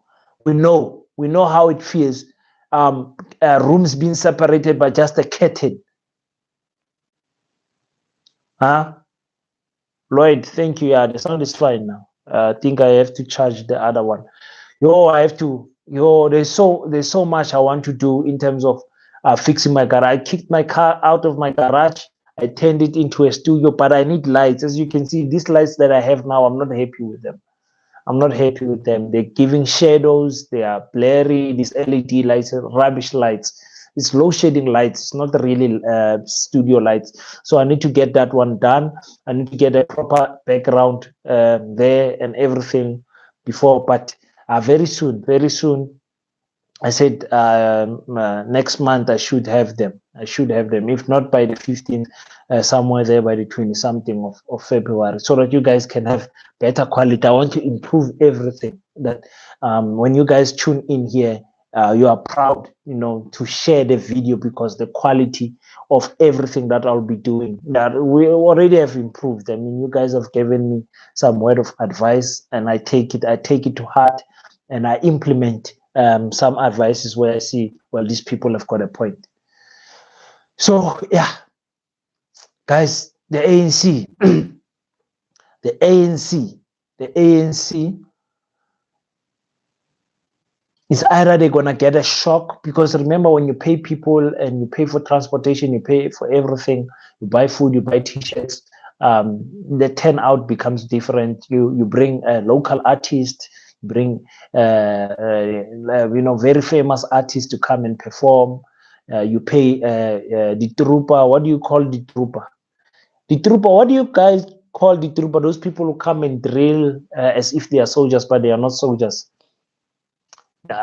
we know how it feels. Rooms being separated by just a curtain. Huh? Lloyd, thank you. Yeah, the sound is fine now. I think I have to charge the other one. There's so much I want to do in terms of fixing my garage. I kicked my car out of my garage. I turned it into a studio, but I need lights. As you can see, these lights that I have now, I'm not happy with them. They're giving shadows. They are blurry. These LED lights are rubbish lights. It's low shading lights. It's not really studio lights. So I need to get that one done. I need to get a proper background there and everything before. But very soon, I said next month I should have them. If not by the 15th, somewhere there by the 20-something of February, so that you guys can have better quality. I want to improve everything. That when you guys tune in here, you are proud, to share the video, because the quality of everything that I'll be doing, that we already have improved. I mean, you guys have given me some word of advice, and I take it to heart, and I implement some advices where I see, well, these people have got a point. So yeah, guys, the ANC, the ANC is either they're gonna get a shock, because remember, when you pay people and you pay for transportation, you pay for everything, you buy food, you buy t-shirts, the turnout becomes different. You bring a local artist, bring very famous artists to come and perform. You pay the trooper. What do you call the trooper? What do you guys call the trooper? Those people who come and drill as if they are soldiers, but they are not soldiers. And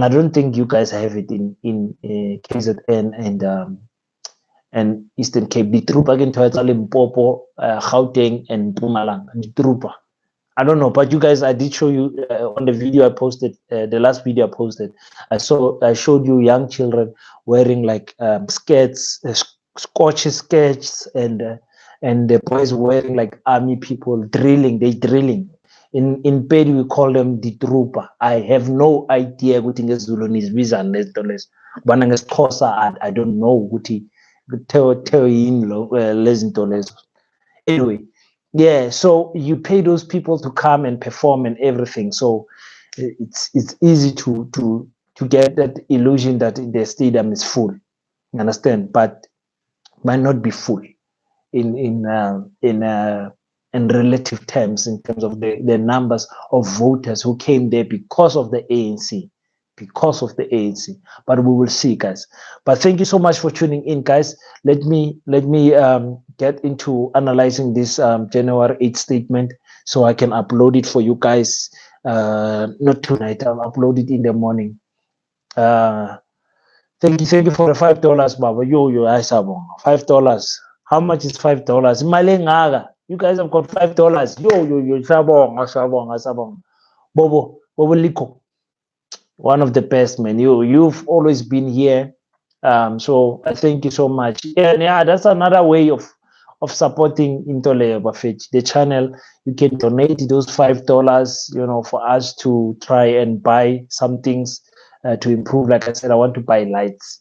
I don't think you guys have it in KZN and Eastern Cape. The trooper again to Limpopo, Gauteng, and Mpumalanga. The trooper. I don't know, but you guys, I did show you on the video I posted, the last video I posted. I showed you young children wearing like skirts, Scotch skirts, and the boys wearing like army people drilling. They drilling. In Pedi we call them the trooper. I have no idea what in Zulu is visa and less. But I don't know what he tell anyway. Yeah, so you pay those people to come and perform and everything. So it's easy to get that illusion that the stadium is full. You understand? But might not be full in relative terms, in terms of the numbers of voters who came there because of the ANC. But we will see, guys. But thank you so much for tuning in, guys. Let me get into analyzing this January 8th statement, so I can upload it for you guys. Not tonight, I'll upload it in the morning. Thank you for the $5, Baba. Yo, $5. How much is $5? Malengaga. You guys have got $5. Yo, sabong. Bobo Liko. One of the best, man. You've always been here. So I thank you so much. Yeah, that's another way of of supporting Intole Buffett, the channel. You can donate those $5, for us to try and buy some things to improve. Like I said, I want to buy lights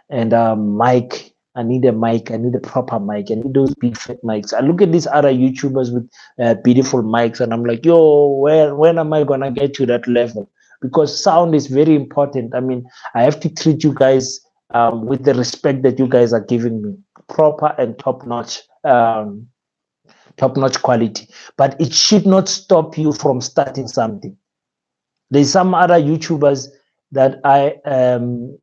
and mic. I need a mic. I need a proper mic. I need those big fat mics. I look at these other YouTubers with beautiful mics, and I'm like, yo, when am I gonna get to that level? Because sound is very important. I mean, I have to treat you guys with the respect that you guys are giving me, proper and top-notch quality. But it should not stop you from starting something. There's some other YouTubers that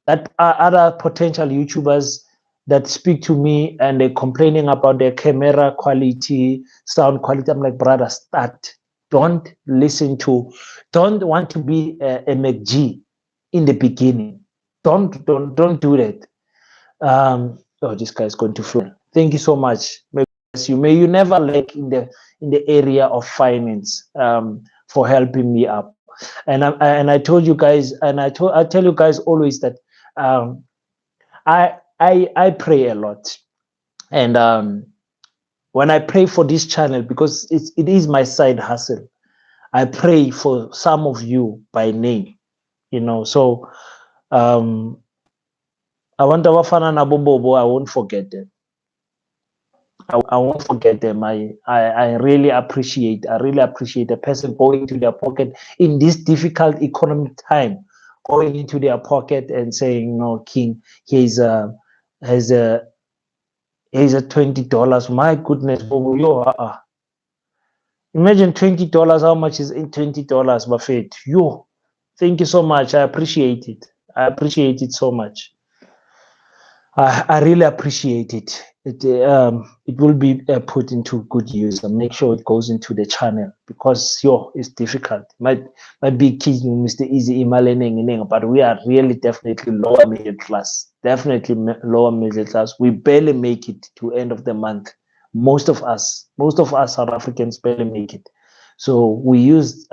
that are other potential YouTubers that speak to me and they're complaining about their camera quality, sound quality. I'm like, brother, start. Don't want to be a McG in the beginning. Don't do that. Oh, this guy's going to flow. Thank you so much. May you never lack in the area of finance for helping me up. And I told you guys, and I tell you guys always that I pray a lot, and when I pray for this channel, because it is my side hustle, I pray for some of you by name, So I want Wafana Nabobobo. I won't forget them. I won't forget them. I really appreciate a person going into their pocket in this difficult economic time, going into their pocket and saying, no, King, here's a $20. My goodness, imagine $20. How much is in $20, Buffett? Thank you so much. I appreciate it. I appreciate it so much. I really appreciate it. It will be put into good use and make sure it goes into the channel, because it's difficult. My big kid, Mr. Easy Imaleneng, but we are really definitely lower middle class. Definitely lower middle class. We barely make it to end of the month. Most of us South Africans barely make it. So we use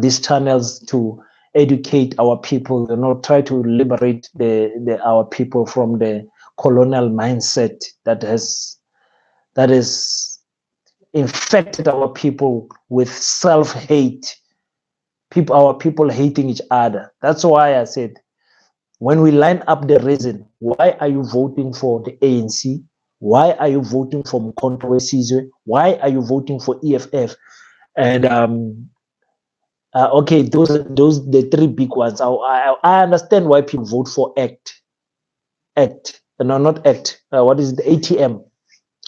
these channels to educate our people, try to liberate our people from the colonial mindset that has infected our people with self-hate. Our people hating each other. That's why I said, when we line up the reason, why are you voting for the ANC? Why are you voting for Mkhonto Wesizwe? Why are you voting for EFF? And okay, those the three big ones. I understand why people vote for ACT. No, not ACT. What is the ATM?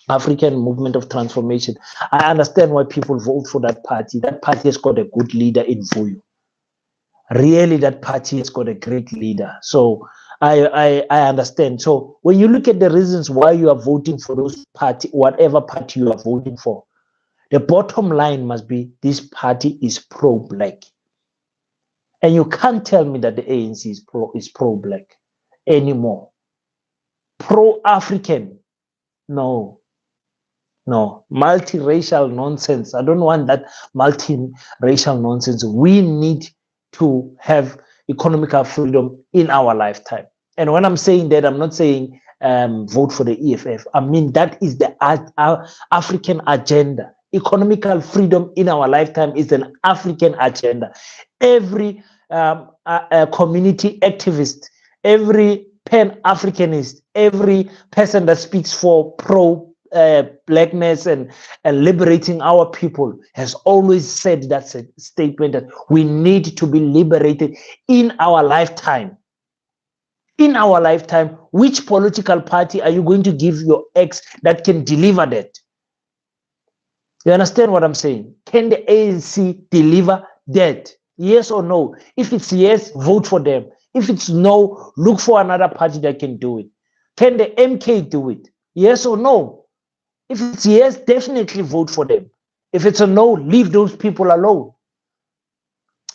African Movement of Transformation. I understand why people vote for that party. That party has got a good leader in Vuyo. Really, that party has got a great leader. So I understand. So when you look at the reasons why you are voting for those party, whatever party you are voting for, the bottom line must be this party is pro-black. And you can't tell me that the ANC is pro-black anymore. Pro-African, no. Multiracial nonsense. I don't want that multiracial nonsense. We need to have economical freedom in our lifetime. And when I'm saying that, I'm not saying vote for the EFF. I mean, that is the African agenda. Economical freedom in our lifetime is an African agenda. Every community activist, every Pan-Africanist, every person that speaks for blackness and liberating our people has always said that statement, that we need to be liberated in our lifetime. In our lifetime, which political party are you going to give your ex that can deliver that? You understand what I'm saying? Can the ANC deliver that? Yes or no? If it's yes, vote for them. If it's no, look for another party that can do it. Can the MK do it? Yes or no? If it's yes, definitely vote for them. If it's a no, leave those people alone.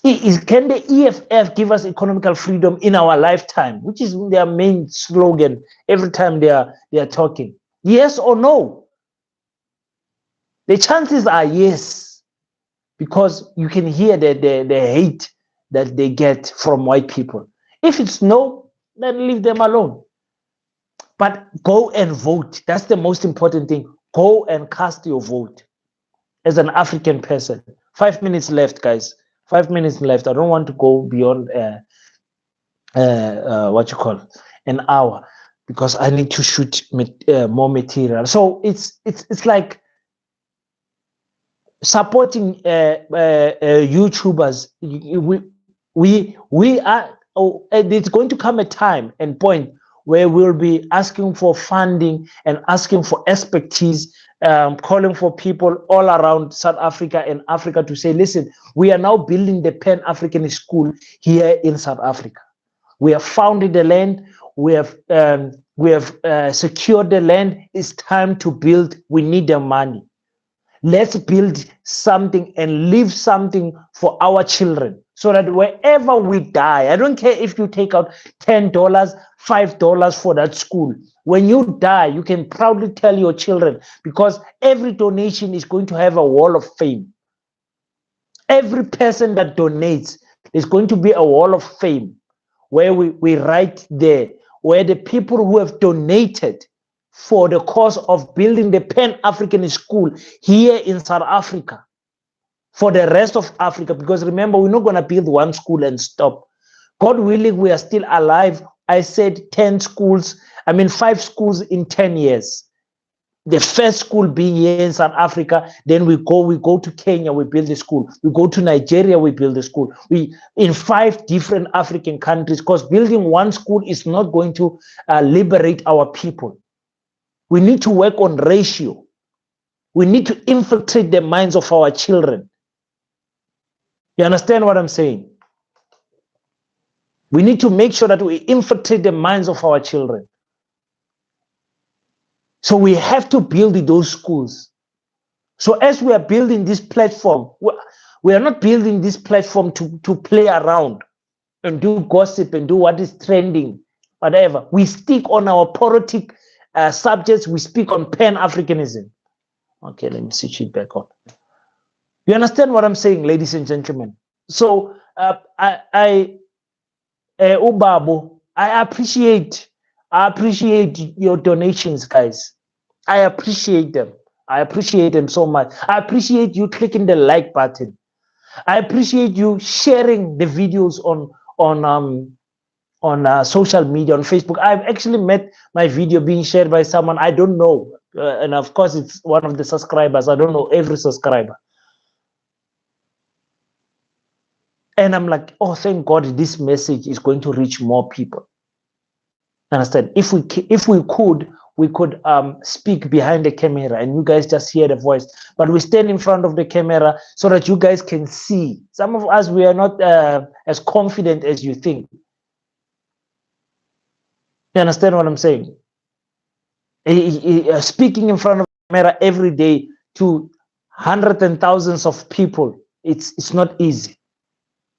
Can the EFF give us economical freedom in our lifetime, which is their main slogan every time they are talking? Yes or no? The chances are yes, because you can hear the hate that they get from white people. If it's no, then leave them alone. But go and vote. That's the most important thing. Go and cast your vote as an African person. 5 minutes left, guys. 5 minutes left. I don't want to go beyond what you call an hour because I need to shoot more material. So it's like supporting YouTubers. We are. Oh, and it's going to come a time and point where we'll be asking for funding and asking for expertise, calling for people all around South Africa and Africa to say, listen, we are now building the Pan-African school here in South Africa. We have founded the land. We have secured the land. It's time to build. We need the money. Let's build something and leave something for our children so that wherever we die, I don't care if you take out $10, $5 for that school. When you die, you can proudly tell your children, because every donation is going to have a wall of fame. Every person that donates is going to be a wall of fame where we write there, where the people who have donated for the cause of building the Pan-African school here in South Africa, for the rest of Africa, because remember, we're not going to build one school and stop. God willing, we are still alive. I said 5 schools in 10 years. The first school being here in South Africa, then we go to Kenya, we build a school. We go to Nigeria, we build a school. We in 5 different African countries, because building one school is not going to liberate our people. We need to work on ratio. We need to infiltrate the minds of our children. You understand what I'm saying? We need to make sure that we infiltrate the minds of our children. So we have to build those schools. So as we are building this platform, we are not building this platform to play around and do gossip and do what is trending, whatever. We stick on our politic subjects. We speak on Pan-Africanism. Okay, let me switch it back on. You understand what I'm saying, ladies and gentlemen? So Ubabo, I appreciate your donations, guys. I appreciate them. I appreciate them so much. I appreciate you clicking the like button. I appreciate you sharing the videos on social media, on Facebook. I've actually met my video being shared by someone I don't know, and of course it's one of the subscribers. I don't know every subscriber. And I'm like, oh, thank God, this message is going to reach more people. Understand? If we could speak behind the camera and you guys just hear the voice, but we stand in front of the camera so that you guys can see. Some of us, we are not as confident as you think. You understand what I'm saying? Speaking in front of the camera every day to hundreds and thousands of people, it's not easy.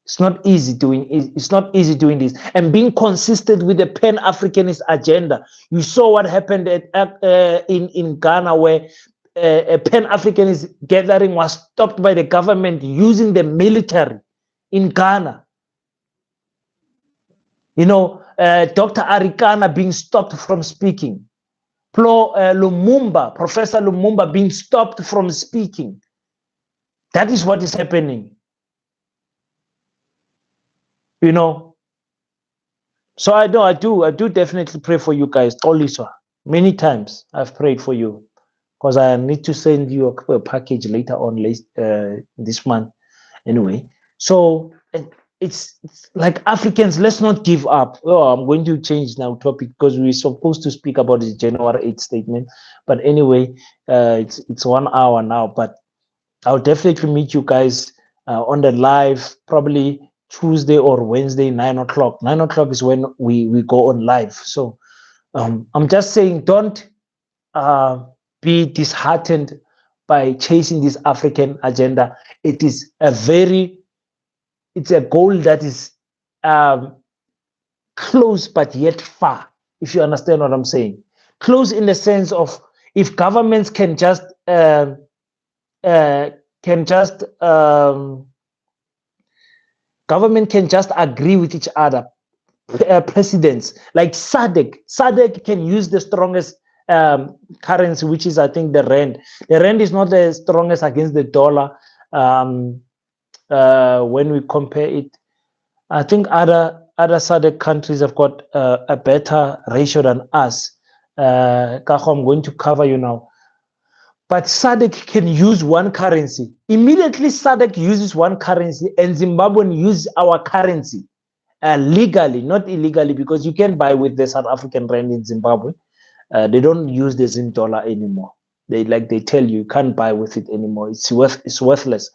It's not easy doing this, and being consistent with the Pan-Africanist agenda. You saw what happened in Ghana, where a Pan-Africanist gathering was stopped by the government using the military in Ghana. You know, Dr. Arikana being stopped from speaking. Professor Lumumba being stopped from speaking. That is what is happening. You know, so I do definitely pray for you guys. Olisa, many times I've prayed for you, because I need to send you a package later on this month. Anyway, so it's like, Africans, let's not give up. Oh, I'm going to change now topic, because we're supposed to speak about the January 8th statement. But anyway, it's 1 hour now. But I'll definitely meet you guys on the live, probably Tuesday or Wednesday, 9 o'clock. 9 o'clock is when we go on live. So I'm just saying, don't be disheartened by chasing this African agenda. It's a goal that is close but yet far, if you understand what I'm saying. Close in the sense of, if governments can just agree with each other, presidents like SADC. SADC can use the strongest currency, which is I think the rand. The rand is not the strongest against the dollar when we compare it. I think other SADC countries have got a better ratio than us. Kako, I'm going to cover you now. But SADC can use one currency. Immediately SADC uses one currency and Zimbabwean use our currency legally, not illegally, because you can buy with the South African rand in Zimbabwe. They don't use the Zim dollar anymore. They tell you can't buy with it anymore. It's worthless.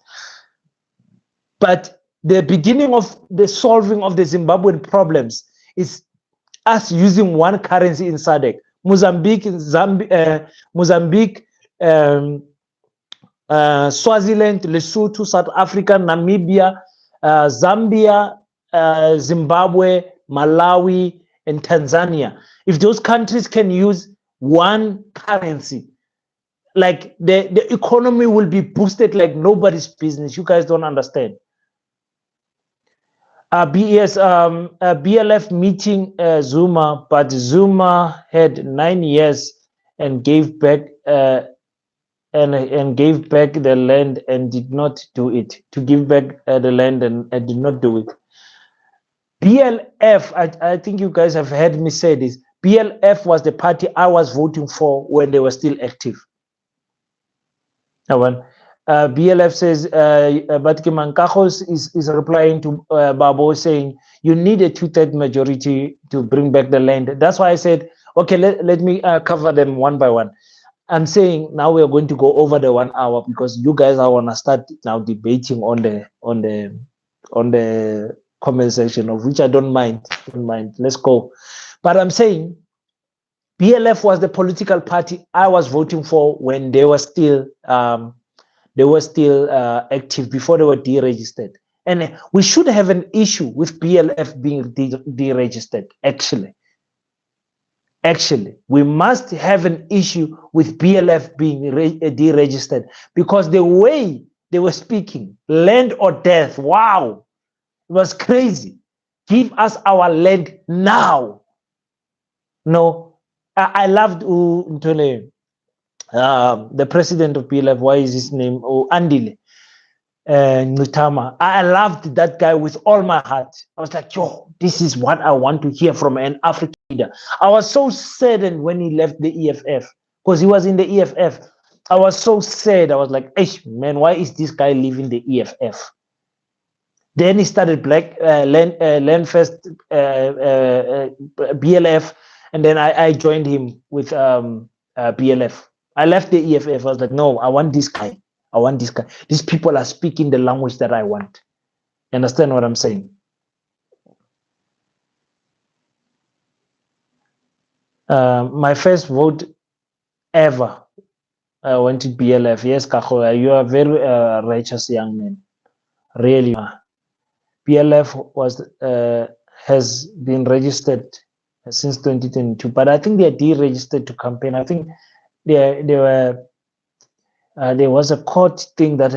But the beginning of the solving of the Zimbabwean problems is us using one currency in SADC. Mozambique, Swaziland, Lesotho, South Africa, Namibia, Zambia, Zimbabwe, Malawi, and Tanzania. If those countries can use one currency, like the economy will be boosted like nobody's business. You guys don't understand. BLF meeting Zuma, but Zuma had 9 years and gave back and gave back the land and did not do it. To give back the land and did not do it. BLF, I think you guys have heard me say this. BLF was the party I was voting for when they were still active. BLF says, but Mankachos is replying to Babo saying, you need a 2/3 majority to bring back the land. That's why I said, okay, let me cover them one by one. I'm saying now we are going to go over the 1 hour because you guys are want to start now debating on the comment section, of which I don't mind. Let's go. But I'm saying BLF was the political party I was voting for when they were still active, before they were deregistered. And we should have an issue with BLF being deregistered, actually. Actually, we must have an issue with BLF being deregistered, because the way they were speaking, land or death, wow, it was crazy. Give us our land now. No, I loved the president of BLF, why is his name? Andile Nutama. I loved that guy with all my heart. I was like, yo, this is what I want to hear from an African leader. I was so saddened when he left the EFF, because he was in the EFF. I was so sad. I was like, hey, man, why is this guy leaving the EFF? Then he started Land First BLF, and then I joined him with BLF. I left the EFF. I was like, no, I want this guy. I want this guy. These people are speaking the language that I want. You understand what I'm saying? My first vote ever went to BLF. Yes, Kaho, you are a very righteous young man. Really. BLF has been registered since 2022, but I think they are deregistered to campaign. I think there was a court thing that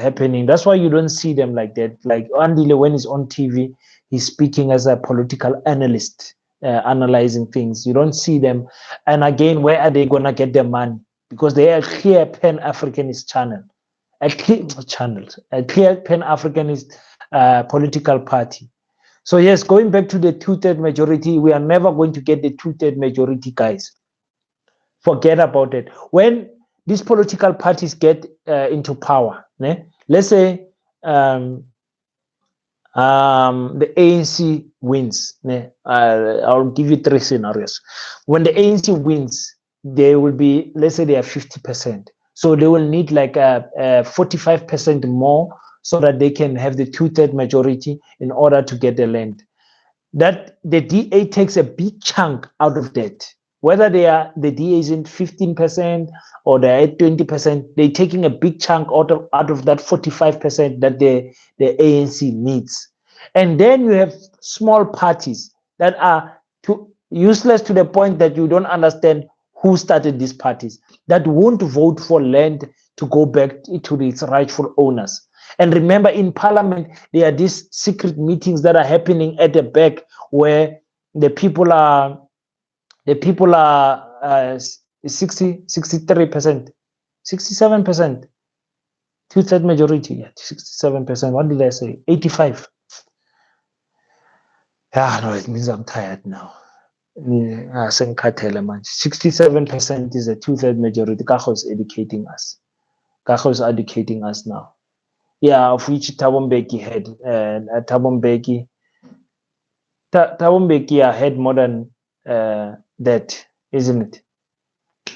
happening. That's why you don't see them like that. Like Andile, when he's on TV, he's speaking as a political analyst, analyzing things. You don't see them. And again, where are they gonna get their money? Because they are a clear Pan-Africanist channel, a clear Pan-Africanist political party. So yes, going back to the 2/3 majority, we are never going to get the 2/3 majority, guys. Forget about it. When these political parties get into power, let's say the ANC wins. I'll give you 3 scenarios. When the ANC wins, they will be, let's say they are 50%. So they will need like a 45% more, so that they can have the 2/3 majority in order to get the land. That the DA takes a big chunk out of that. Whether the DA is in 15% or they're at 20%, they're taking a big chunk out of that 45% that the ANC needs. And then you have small parties that are useless to the point that you don't understand who started these parties, that won't vote for land to go back to its rightful owners. And remember, in parliament, there are these secret meetings that are happening at the back where the people are 63%, 67%, two-third majority, yeah, 67%. What did I say? 85. Yeah, no, it means I'm tired now. 67% is a two-third majority. Kaho is educating us. Kaho is educating us now. Yeah, of which Thabo Mbeki had. Thabo Mbeki had more than that, isn't it?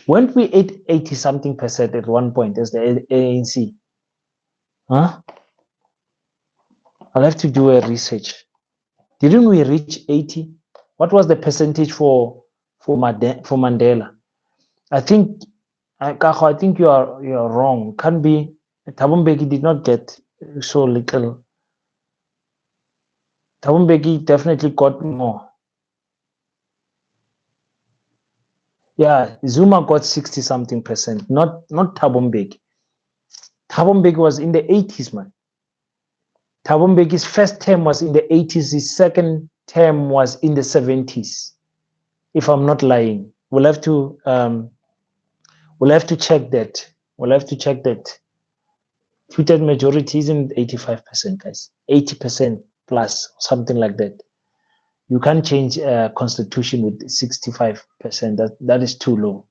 Weren't we 80-something% at one point as the ANC? Huh? I'll have to do a research. Didn't we reach 80? What was the percentage for Mandela? I think you are wrong. Can't be. Thabo Mbeki did not get so little. Thabo Mbeki definitely got more. Yeah, Zuma got 60-something%, not Thabo Mbeki. Thabo Mbeki was in the 80s, man. Thabo Mbeki's first term was in the 80s. His second term was in the 70s, if I'm not lying. We'll have to check that. We'll have to check that. Two-third majority isn't 85%, guys. 80% plus, something like that. You can't change a constitution with 65%. That is too low.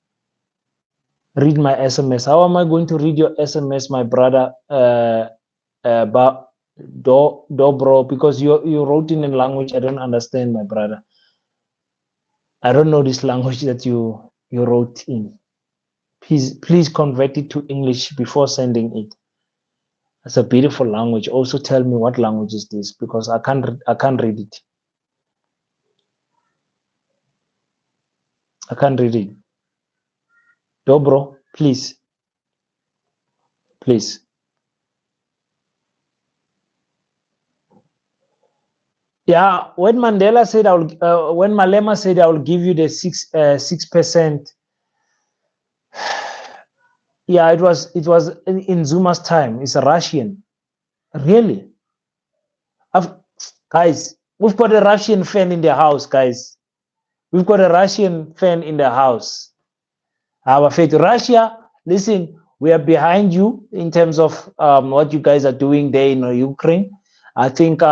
Read my SMS. How am I going to read your SMS, my brother? Dobro, because you wrote in a language I don't understand, my brother. I don't know this language that you wrote in. Please convert it to English before sending it. It's a beautiful language. Also tell me what language is this, because I can't read it. I can't read it. Dobro, please. Please. Yeah, when Mandela said when Malema said I will give you the 6%. Yeah, it was in Zuma's time. It's a Russian. Really? Guys, we've got a Russian fan in the house, guys. We've got a Russian fan in the house. Our faith, Russia, listen, we are behind you in terms of what you guys are doing there in Ukraine. I think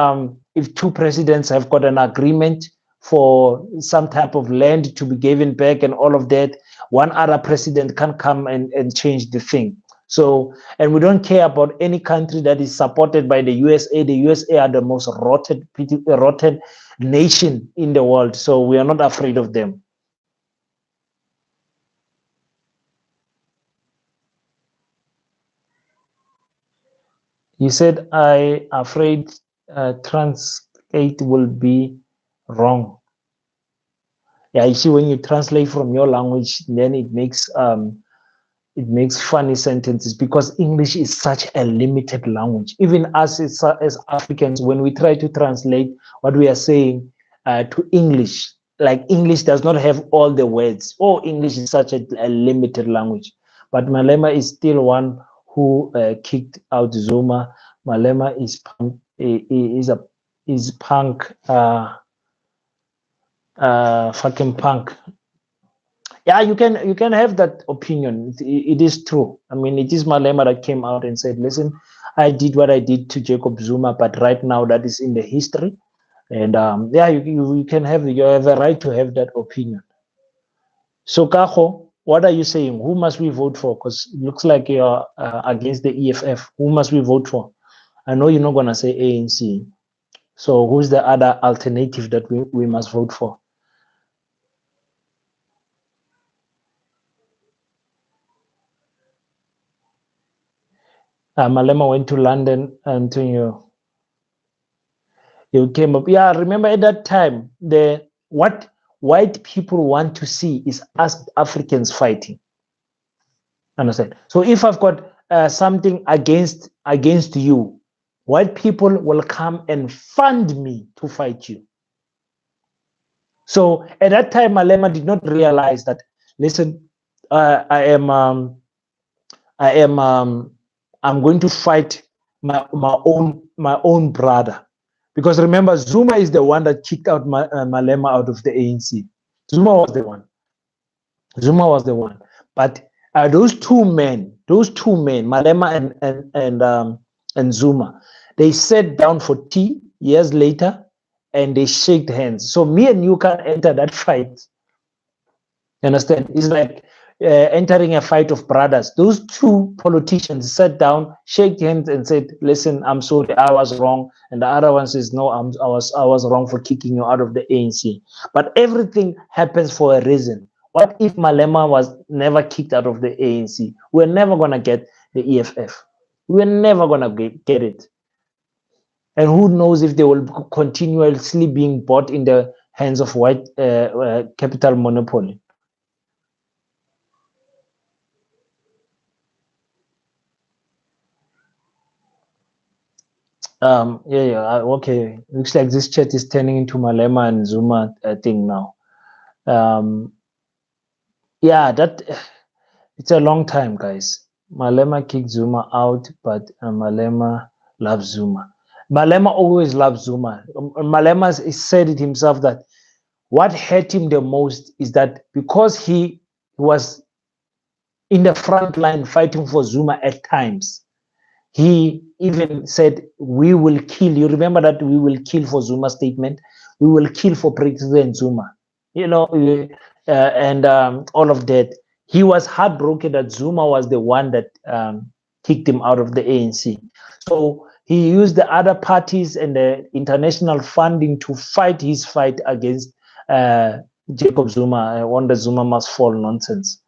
if two presidents have got an agreement for some type of land to be given back and all of that, one other president can come and change the thing. So, and we don't care about any country that is supported by the USA. The USA are the most rotten nation in the world. So we are not afraid of them. You said I afraid translate will be wrong. Yeah, you see, when you translate from your language, then it makes funny sentences, because English is such a limited language. Even us as Africans, when we try to translate what we are saying to English, like English does not have all the words. Oh, English is such a limited language. But Malema is still one who kicked out Zuma. Malema is punk, fucking punk. Yeah, you can have that opinion. It is true. I mean, it is Malema that came out and said, listen, I did what I did to Jacob Zuma, but right now that is in the history. And yeah, you can have, you have a right to have that opinion. So Kaho, what are you saying? Who must we vote for? Because it looks like you're against the EFF. Who must we vote for? I know you're not going to say ANC. So who's the other alternative that we must vote for? Malema went to London and you came up. Yeah, remember at that time, what white people want to see is us Africans fighting. Understand? So if I've got something against you, white people will come and fund me to fight you. So at that time, Malema did not realize that, listen, I'm going to fight my own brother. Because remember, Zuma is the one that kicked out Malema out of the ANC. Zuma was the one. Zuma was the one. But those two men, Malema and Zuma, they sat down for tea years later and they shook hands. So me and you can't enter that fight. You understand? It's like entering a fight of brothers. Those two politicians sat down, shook hands, and said, "Listen, I'm sorry, I was wrong." And the other one says, "No, I was wrong for kicking you out of the ANC." But everything happens for a reason. What if Malema was never kicked out of the ANC? We're never gonna get the EFF. We're never gonna get it. And who knows if they will continuously being bought in the hands of white capital monopoly. Okay. Looks like this chat is turning into Malema and Zuma thing now. Yeah, that it's a long time, guys. Malema kicked Zuma out, but Malema loves Zuma. Malema always loved Zuma. Malema said it himself that what hurt him the most is that because he was in the front line fighting for Zuma at times, he even said, "We will kill." You remember that "we will kill" for Zuma statement? We will kill for President Zuma. You know, and all of that. He was heartbroken that Zuma was the one that kicked him out of the ANC. So he used the other parties and the international funding to fight his fight against Jacob Zuma on the Zuma must fall nonsense.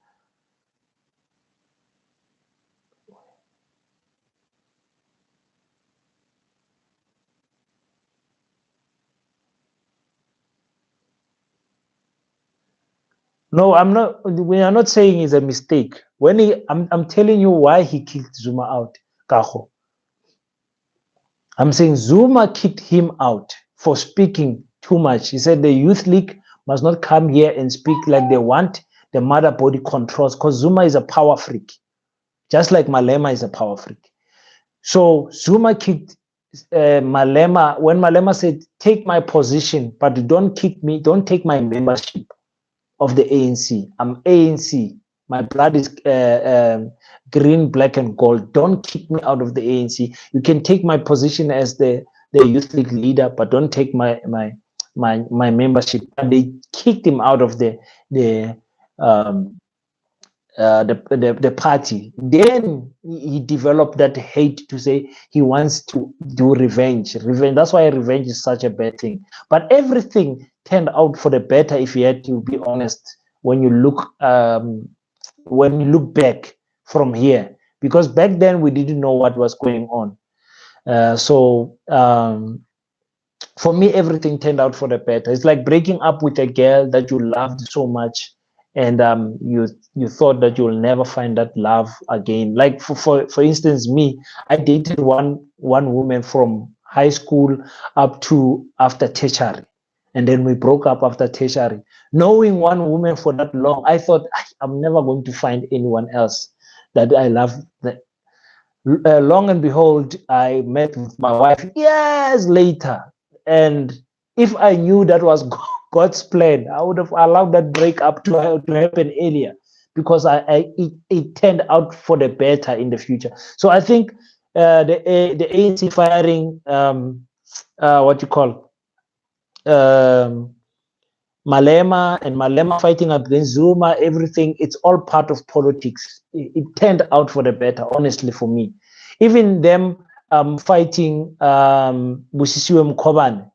No, I'm not. We are not saying it's a mistake. When I'm telling you why he kicked Zuma out, Kaho. I'm saying Zuma kicked him out for speaking too much. He said the youth league must not come here and speak like they want. The mother body controls, because Zuma is a power freak, just like Malema is a power freak. So Zuma kicked Malema when Malema said, "Take my position, but don't kick me. Don't take my membership of the ANC. I'm ANC. My blood is green, black, and gold. Don't kick me out of the ANC. You can take my position as the youth league leader, but don't take my membership." And they kicked him out of the party. Then he developed that hate to say he wants to do revenge. That's why revenge is such a bad thing. But everything turned out for the better, if you had to be honest, when you look back from here, because back then we didn't know what was going on. For me, everything turned out for the better. It's like breaking up with a girl that you loved so much, and you thought that you'll never find that love again. Like for instance, me, I dated one woman from high school up to after tertiary, and then we broke up after tertiary. Knowing one woman for that long, I thought I'm never going to find anyone else that I love. Long and behold, I met with my wife years later, and if I knew that was God's plan, I would have allowed that breakup to happen earlier, because it turned out for the better in the future. So I think the ANC firing Malema, and Malema fighting against Zuma, everything, it's all part of politics. It turned out for the better, honestly, for me. Even them fighting Busisiwe Mkhobane,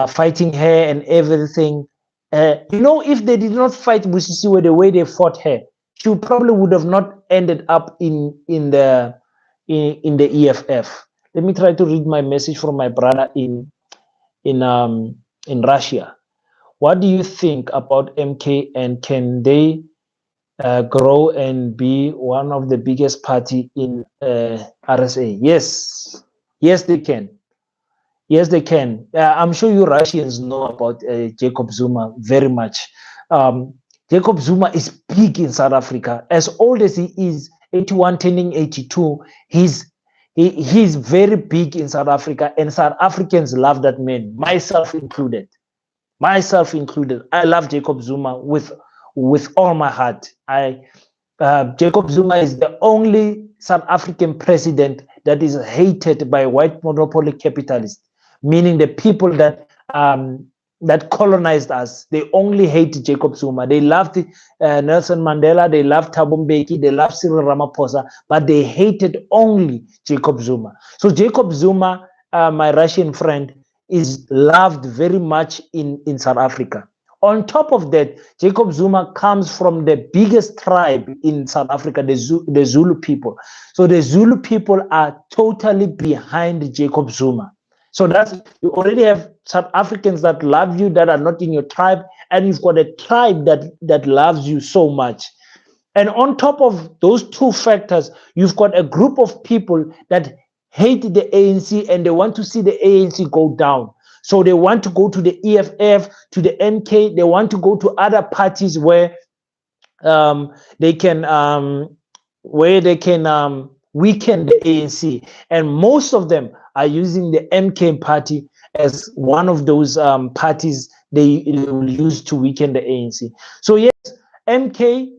fighting her and everything. If they did not fight Busisiwe the way they fought her, she probably would have not ended up in the EFF. Let me try to read my message from my brother in Russia. What do you think about MK, and can they grow and be one of the biggest party in RSA? Yes, they can. Yes, they can. I'm sure you Russians know about Jacob Zuma very much. Jacob Zuma is big in South Africa. As old as he is, 81 turning 82, he's He's very big in South Africa, and South Africans love that man, myself included. Myself included. I love Jacob Zuma with all my heart. Jacob Zuma is the only South African president that is hated by white monopoly capitalists, meaning the people that colonized us. They only hate Jacob Zuma. They loved Nelson Mandela, they loved Thabo Mbeki, they loved Cyril Ramaphosa, but they hated only Jacob Zuma. So Jacob Zuma, my Russian friend, is loved very much in South Africa. On top of that, Jacob Zuma comes from the biggest tribe in South Africa, the Zulu people. So the Zulu people are totally behind Jacob Zuma. So you already have South Africans that love you that are not in your tribe, and you've got a tribe that loves you so much. And on top of those two factors, you've got a group of people that hate the ANC and they want to see the ANC go down. So they want to go to the EFF, to the MK. They want to go to other parties where they can weaken the ANC. And most of them are using the MK party as one of those parties they will use to weaken the ANC. So yes, MK.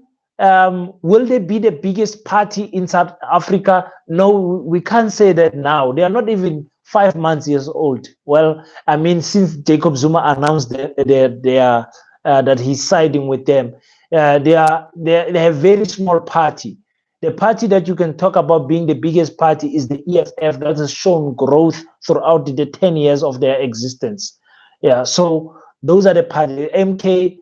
Will they be the biggest party in South Africa? No, we can't say that now. They are not even 5 months years old. Well, I mean, since Jacob Zuma announced that he's siding with them, they have a very small party. The party that you can talk about being the biggest party is the EFF that has shown growth throughout the 10 years of their existence. Yeah, so those are the parties. MK.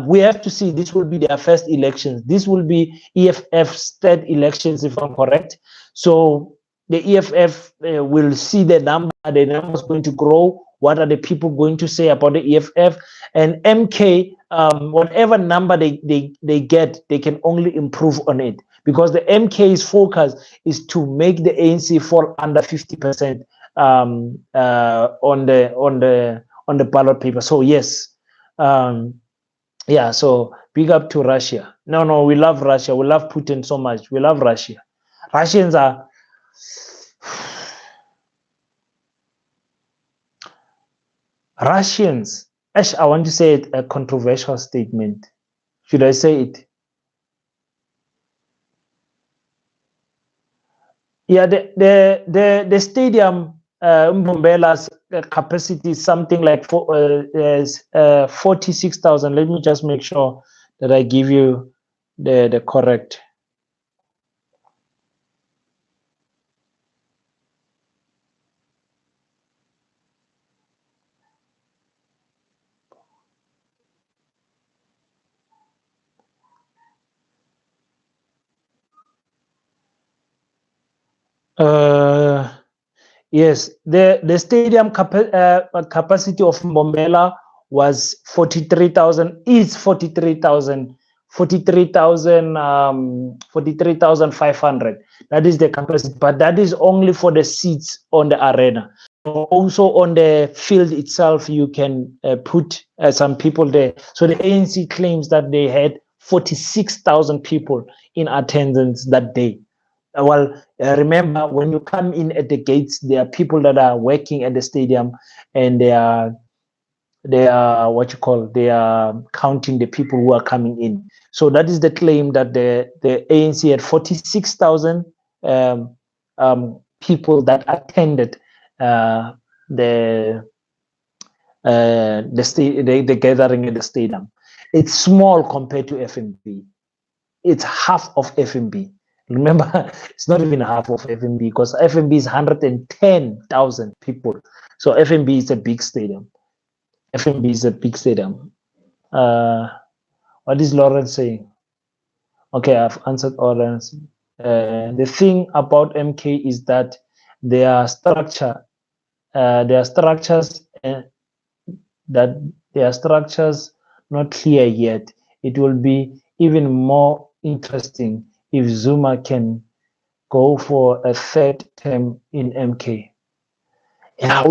We have to see, this will be their first elections. This will be EFF's third elections, if I'm correct. So the EFF will see the number is going to grow. What are the people going to say about the EFF? And MK, whatever number they get, they can only improve on it, because the MK's focus is to make the ANC fall under 50% on the ballot paper. So yes. Yeah, so big up to Russia. No, we love Russia. We love Putin so much. We love Russia. Russians. Ash, I want to say it, a controversial statement. Should I say it? Yeah, the stadium, Mbombela's capacity is something like 46,000. Let me just make sure that I give you the correct. Yes, the stadium capacity of Mbombela was 43,000. Is 43,500. That is the capacity, but that is only for the seats on the arena. Also on the field itself, you can put some people there. So the ANC claims that they had 46,000 people in attendance that day. Well, remember, when you come in at the gates, there are people that are working at the stadium, and they are they are counting the people who are coming in. So that is the claim, that the ANC had 46,000 people that attended the gathering at the stadium. It's small compared to FNB. It's half of FNB. Remember, it's not even half of FNB, because FNB is 110,000 people. So FNB is a big stadium. FNB is a big stadium. What is Lawrence saying? Okay, I've answered Lawrence. The thing about MK is that their structures not clear yet. It will be even more interesting if Zuma can go for a third term in MK. Yeah,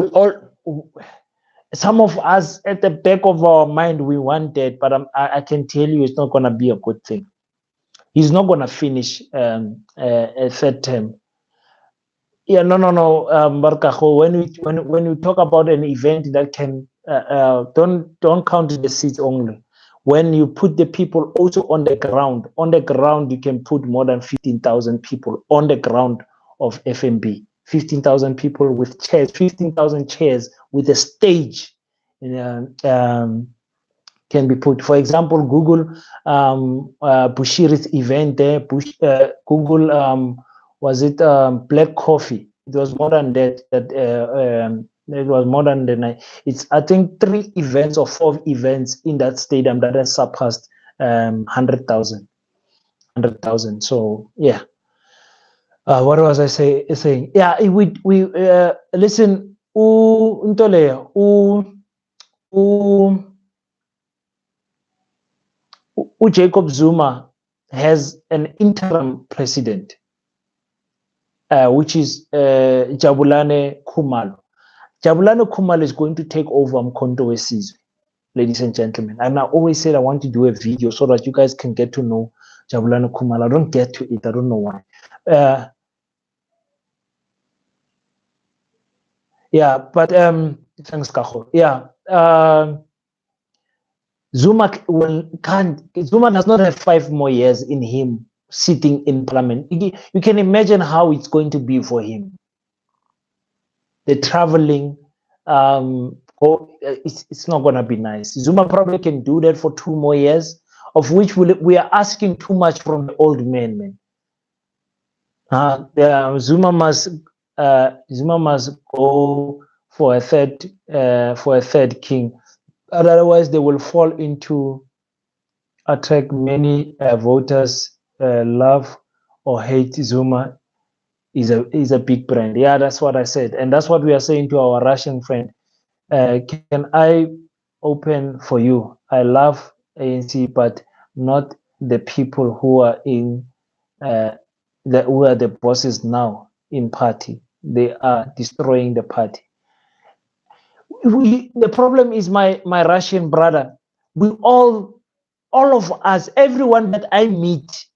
some of us at the back of our mind, we want that, but I can tell you it's not going to be a good thing. He's not going to finish a third term. Yeah, no, Barkaho. When we talk about an event that can don't count the seats only. When you put the people also on the ground, you can put more than 15,000 people on the ground of FMB. 15,000 people with chairs, 15,000 chairs with a stage. Can be put. For example, Google Bushiri's event there. Google was it black coffee? It was more than that. It was more than the night. It's I think 3 events or 4 events in that stadium that has surpassed 100,000. So yeah. What was I saying? Yeah, we listen. Jacob Zuma has an interim president, which is Jabulane Khumalo. Jabulane Khumalo is going to take over Mkhonto Wesizwe, ladies and gentlemen. And I always said I want to do a video so that you guys can get to know Jabulane Khumalo. I don't get to it. I don't know why. Yeah, but thanks, Kaho. Yeah. Zuma does not have 5 more years in him sitting in parliament. You can imagine how it's going to be for him. The traveling, it's not going to be nice. Zuma probably can do that for 2 more years, of which we are asking too much from the old man. Zuma must go for a third king. Otherwise, they will fall into attract many voters. Love or hate Zuma is a big brand. Yeah, that's what I said, and that's what we are saying to our Russian friend. Can I open for you? I love ANC, but not the people who are in who are the bosses now in party. They are destroying the party. The problem is my Russian brother. We all of us, everyone that I meet,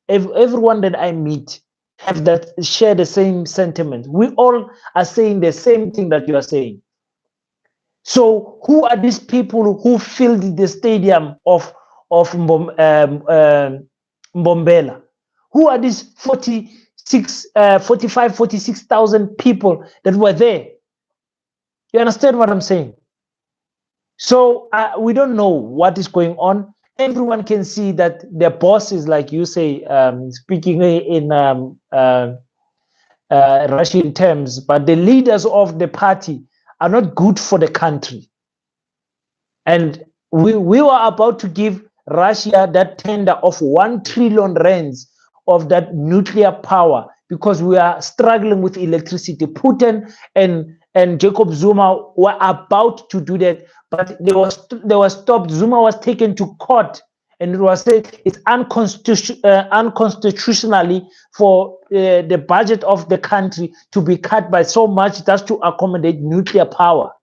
share the same sentiment. We all are saying the same thing that you are saying. So who are these people who filled the stadium of Mbombela? Who are these 46,000 people that were there? You understand what I'm saying? So we don't know what is going on. Everyone can see that their bosses, like you say, speaking in Russian terms, but the leaders of the party are not good for the country. And we were about to give Russia that tender of 1 trillion rands of that nuclear power because we are struggling with electricity. Putin and Jacob Zuma were about to do that, but they were stopped. Zuma was taken to court, and it was said it's unconstitutionally for the budget of the country to be cut by so much just to accommodate nuclear power.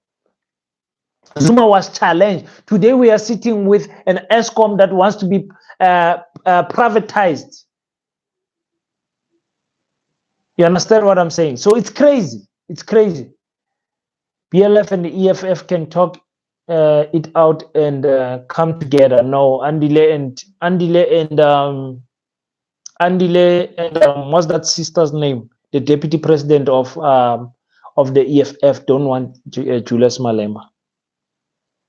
Zuma was challenged. Today we are sitting with an ESCOM that wants to be privatized. You understand what I'm saying? So it's crazy. It's crazy. BLF and the EFF can talk it out and come together. No, Andile and what's that sister's name? The deputy president of the EFF don't want Julius Malema.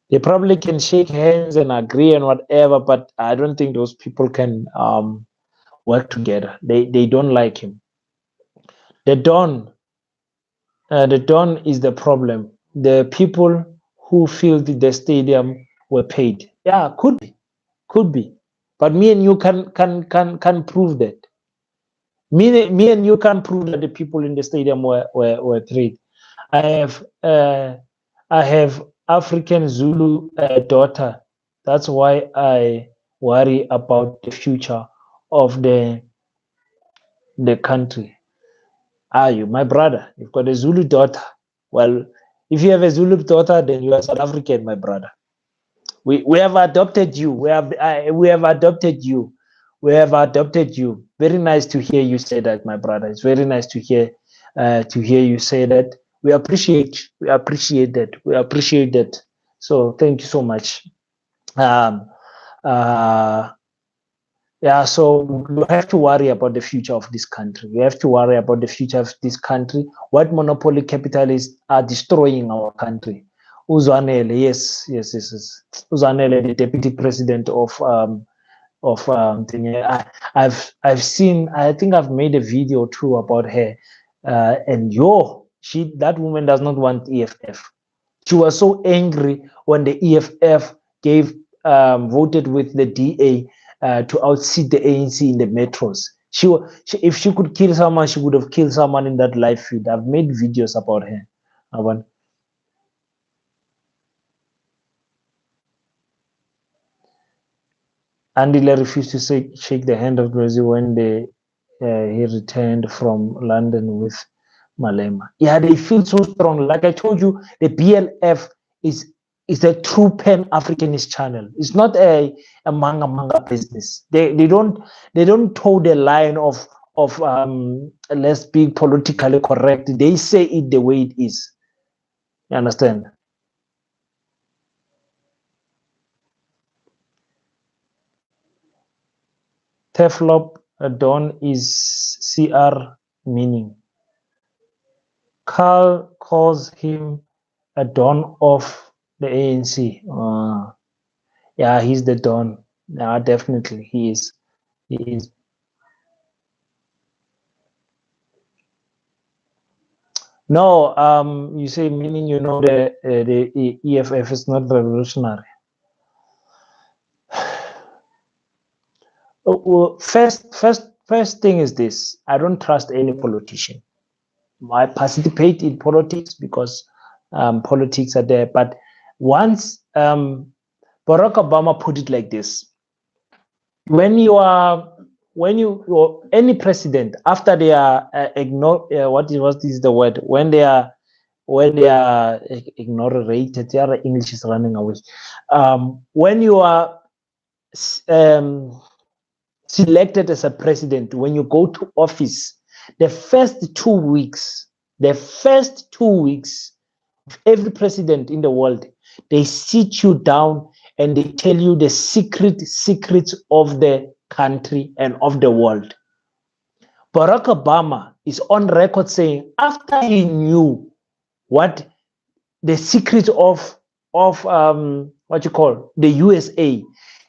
They probably can shake hands and agree and whatever, but I don't think those people can work together. They don't like him. The Don is the problem. The people who filled the stadium were paid. Yeah, could be, but me and you can prove that. Me and you can prove that the people in the stadium were paid. I have African Zulu daughter. That's why I worry about the future of the country. You, my brother, you've got a Zulu daughter. Well, if you have a Zulu daughter, then you are South African, my brother. We have adopted you. We have adopted you. We have adopted you. Very nice to hear you say that, my brother. It's very nice to hear you say that. We appreciate that. We appreciate that. So thank you so much. Uh, yeah, so we have to worry about the future of this country. We have to worry about the future of this country. What monopoly capitalists are destroying our country. Uzanele, yes. Uzanele, the deputy president of I've seen. I think I've made a video too about her, and that woman does not want EFF. She was so angry when the EFF voted with the DA to outseat the ANC in the metros. If she could kill someone, she would have killed someone in that live feed. I've made videos about her. Andile refused to shake the hand of Brazil when he returned from London with Malema. Yeah, they feel so strong. Like I told you, the BLF is a true Pan-Africanist channel. It's not a manga business. They don't toe the line of let's be politically correct. They say it the way it is. You understand? Teflop Don is CR meaning. Carl calls him a Don of the ANC. Yeah, he's the Don. Yeah, definitely he is. He is. No, you say meaning the EFF is not revolutionary. Well, first thing is this: I don't trust any politician. I participate in politics because politics are there. But once Barack Obama put it like this: when you any president after they are what is the word when they are ignorated, the other English is running away. When you are selected as a president, when you go to office, the first 2 weeks, every president in the world, they sit you down and they tell you the secrets of the country and of the world. Barack Obama is on record saying after he knew what the secret of what you call the USA,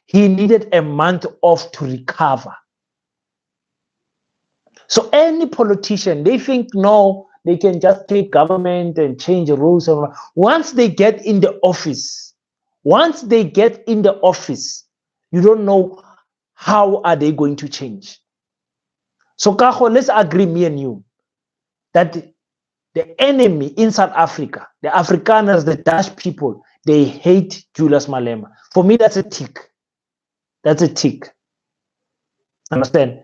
he needed a month off to recover. So any politician, they think no, they can just take government and change the rules. Once they get in the office, you don't know how are they going to change. So Kaho, let's agree, me and you, that the enemy in South Africa, the Afrikaners, the Dutch people, they hate Julius Malema. For me, that's a tick. Understand?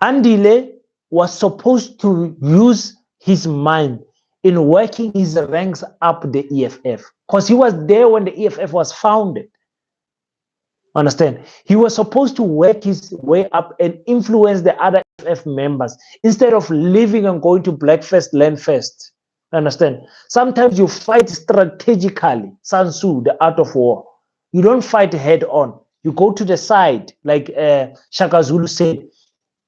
Andile was supposed to use his mind in working his ranks up the EFF, because he was there when the EFF was founded. Understand? He was supposed to work his way up and influence the other EFF members instead of leaving and going to Black First, Land First. Understand? Sometimes you fight strategically. Sun Tzu, the art of war. You don't fight head on. You go to the side, like Shaka Zulu said.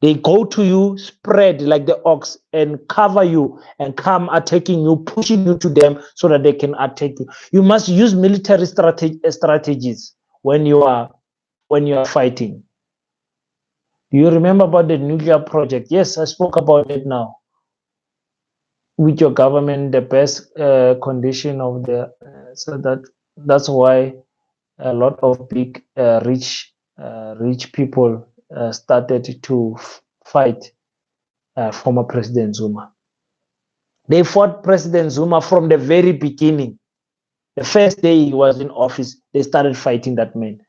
They go to you, spread like the ox, and cover you and come attacking you, pushing you to them so that they can attack you. You must use military strategies when you are fighting. Do you remember about the nuclear project? Yes, I spoke about it now. With your government, the best condition of the so that's why a lot of big rich people started to fight former President Zuma. They fought President Zuma from the very beginning. The first day he was in office, they started fighting that man.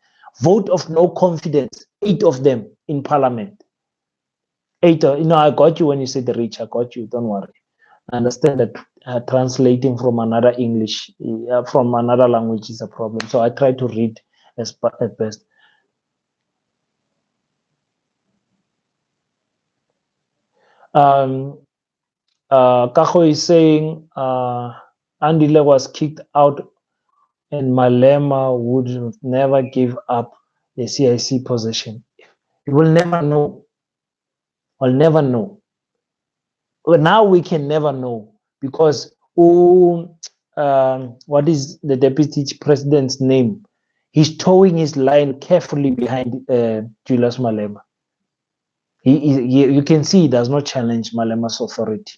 Vote of no confidence, 8 of them in parliament. 8, I got you when you said the rich, I got you, don't worry. I understand that translating from another English, from another language is a problem. So I try to read as best. Um, Kaho is saying Andile was kicked out and Malema would never give up the CIC position. You will never know. We'll never know. Well, now we can never know because what is the deputy president's name? He's towing his line carefully behind Julius Malema. You can see he does not challenge Malema's authority.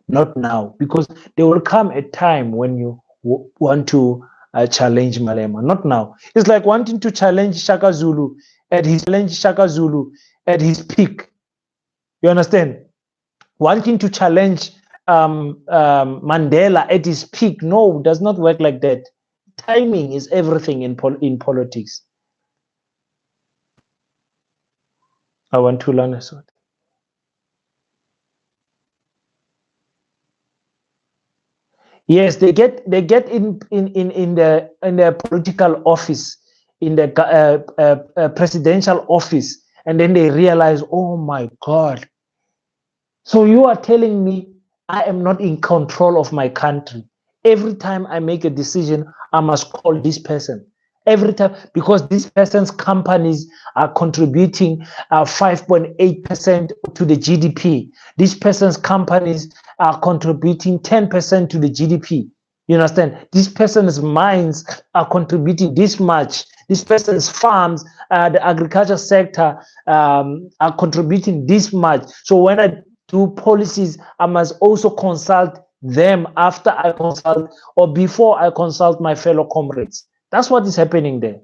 Not now, because there will come a time when you want to challenge Malema. Not now. It's like wanting to challenge Shaka Zulu at his peak. You understand? Wanting to challenge Mandela at his peak. No, does not work like that. Timing is everything in politics. I want to learn a sort. Yes, they get in the political office, in the presidential office, and then they realize, oh my God. So you are telling me I am not in control of my country. Every time I make a decision, I must call this person. Every time, because this person's companies are contributing 5.8% to the GDP. This person's companies are contributing 10% to the GDP. You understand? This person's mines are contributing this much. This person's farms, the agriculture sector are contributing this much. So when I do policies, I must also consult them after I consult or before I consult my fellow comrades. That's what is happening there.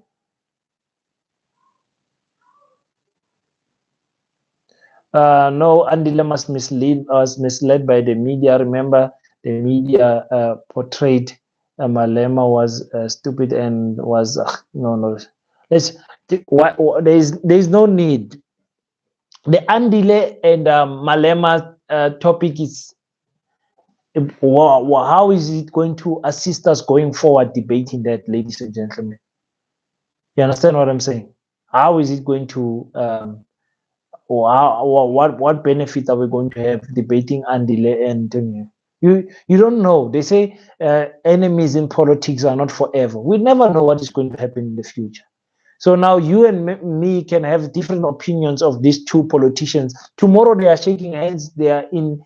No, Andile was misled by the media. Remember, the media portrayed Malema was stupid and was no. There's no need. The Andile and Malema topic is how is it going to assist us going forward debating that, ladies and gentlemen? You understand what I'm saying? How is it going to what benefit are we going to have debating Andile and you don't know. They say enemies in politics are not forever. We never know what is going to happen in the future. So now you and me can have different opinions of these two politicians. Tomorrow they are shaking hands. They are in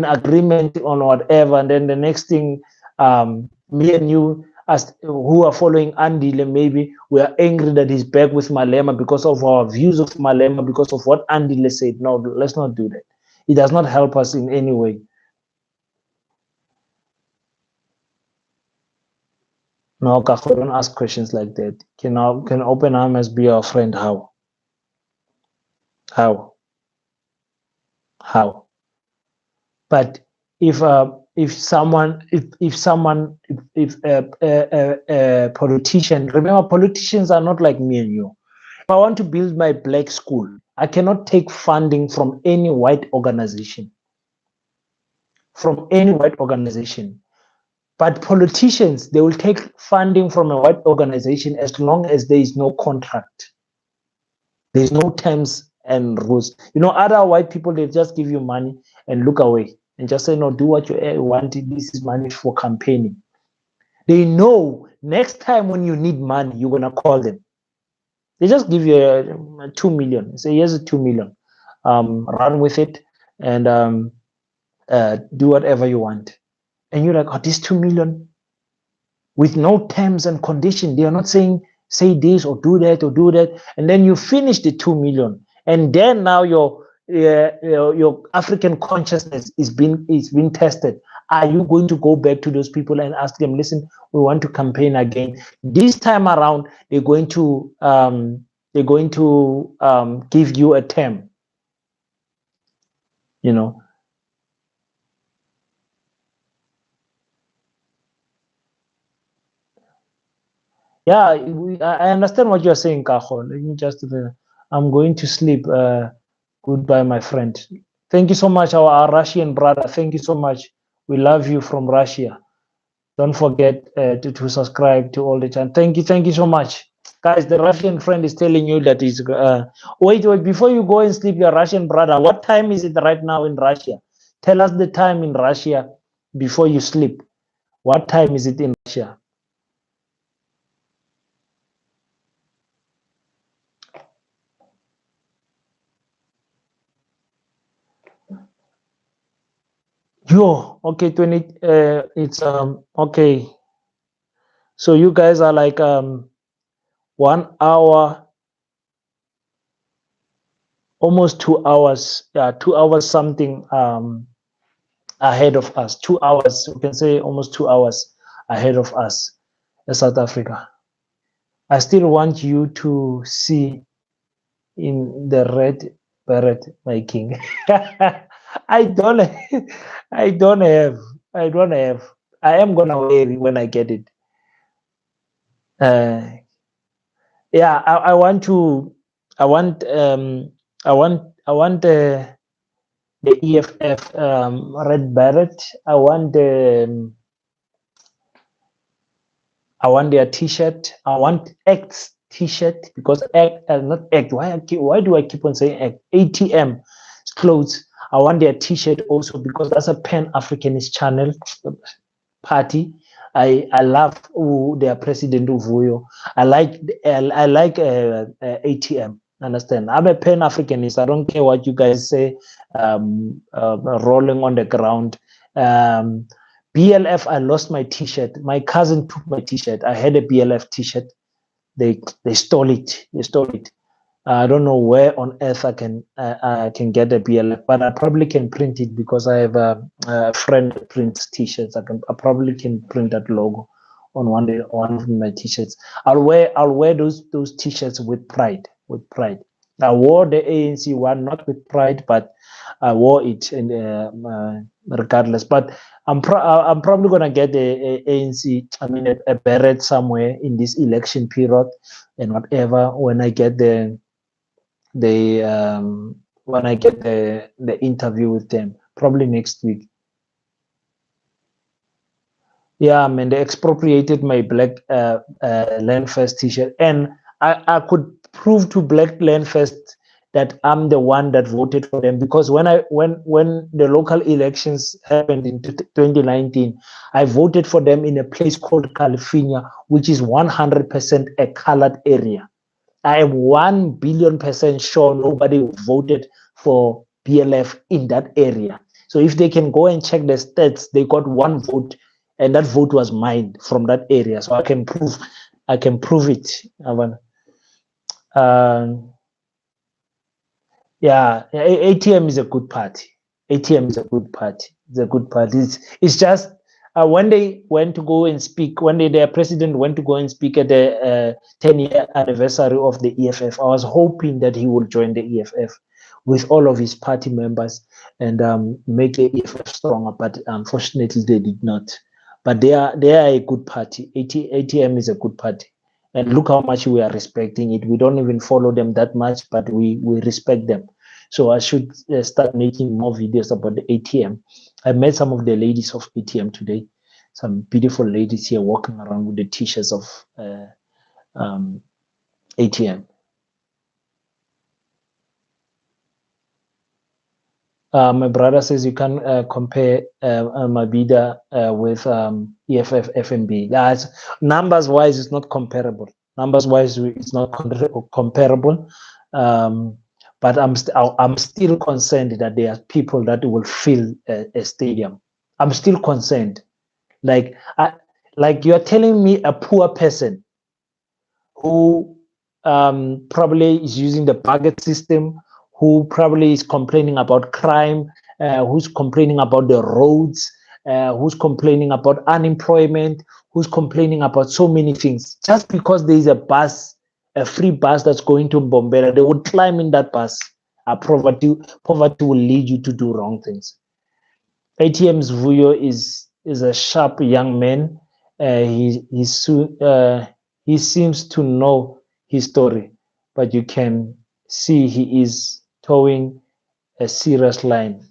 agreement on whatever, and then the next thing, me and you, as who are following Andile, maybe we are angry that he's back with Malema because of our views of Malema, because of what Andile said. No, let's not do that. It does not help us in any way. No, Kakho, don't ask questions like that. Can open arms be our friend? How? But if a politician, remember, politicians are not like me and you. If I want to build my black school, I cannot take funding from any white organization. But politicians, they will take funding from a white organization as long as there is no contract. There's no terms and rules. Other white people, they just give you money and look away and just say, no, do what you want. This is money for campaigning. They know next time when you need money, you're going to call them. They just give you 2 million. Say, here's a 2 million. Run with it and do whatever you want. And you're like, oh, this 2 million with no terms and conditions. They are not saying, say this or do that or do that. And then you finish the 2 million. And then now your African consciousness is being tested. Are you going to go back to those people and ask them, listen, we want to campaign again? This time around, they're going to give you a term. Yeah, I understand what you're saying, Kaho. Let me just, I'm going to sleep. Goodbye, my friend. Thank you so much, our Russian brother. Thank you so much. We love you from Russia. Don't forget to subscribe to all the time. Thank you so much. Guys, the Russian friend is telling you that he's. Wait, before you go and sleep, your Russian brother, what time is it right now in Russia? Tell us the time in Russia before you sleep. What time is it in Russia? Yo, okay, 20. It's okay. So you guys are like 1 hour, almost 2 hours. Yeah, 2 hours something ahead of us. 2 hours. You can say almost 2 hours ahead of us, South Africa. I still want you to see in the red beret, my king. I don't. I don't have. I don't have. I am gonna wear it when I get it. Yeah, I want to. I want. I want. I want the EFF red beret. I want their T-shirt. I want X T-shirt because X, not X. Why do I keep on saying X? ATM clothes. I want their T-shirt also because that's a Pan Africanist channel party. I love their president Uvuyo. I like ATM. Understand? I'm a Pan Africanist. I don't care what you guys say. Rolling on the ground. BLF, I lost my T-shirt. My cousin took my T-shirt. I had a BLF T-shirt. They stole it. They stole it. I don't know where on earth I can get a BLF, but I probably can print it because I have a friend that prints T-shirts. I probably can print that logo on one of my T-shirts. I'll wear those T-shirts with pride. With pride. I wore the ANC one not with pride, but I wore it regardless. But I'm probably gonna get a ANC. I mean a beret somewhere in this election period and whatever when I get when I get the interview with them, probably next week. Yeah, man, they expropriated my Black Land First T-shirt, and I could prove to Black Land First that I'm the one that voted for them because when the local elections happened in 2019, I voted for them in a place called California, which is 100% a colored area. I am 1 billion% sure nobody voted for BLF in that area. So if they can go and check the stats, they got one vote, and that vote was mine from that area. So I can prove it. Yeah, ATM is a good party. ATM is a good party. It's a good party. It's just when they went to go and speak, when their president went to go and speak at the 10-year anniversary of the EFF, I was hoping that he would join the EFF with all of his party members and make the EFF stronger. But unfortunately, they did not. But they are a good party. ATM is a good party. And look how much we are respecting it. We don't even follow them that much, but we respect them. So I should start making more videos about the ATM. I met some of the ladies of ATM today. Some beautiful ladies here walking around with the t-shirts of ATM. My brother says you can compare Mabhida with EFF FNB. That's numbers wise, it's not comparable. Numbers wise, it's not comparable. But I'm still concerned that there are people that will fill a stadium. I'm still concerned. Like you're telling me a poor person who probably is using the bucket system, who probably is complaining about crime, who's complaining about the roads, who's complaining about unemployment, who's complaining about so many things. Just because there is a free bus that's going to Mbombela, they would climb in that bus. Poverty will lead you to do wrong things. ATM's Vuyo is a sharp young man. He seems to know his story, but you can see he is towing a serious line.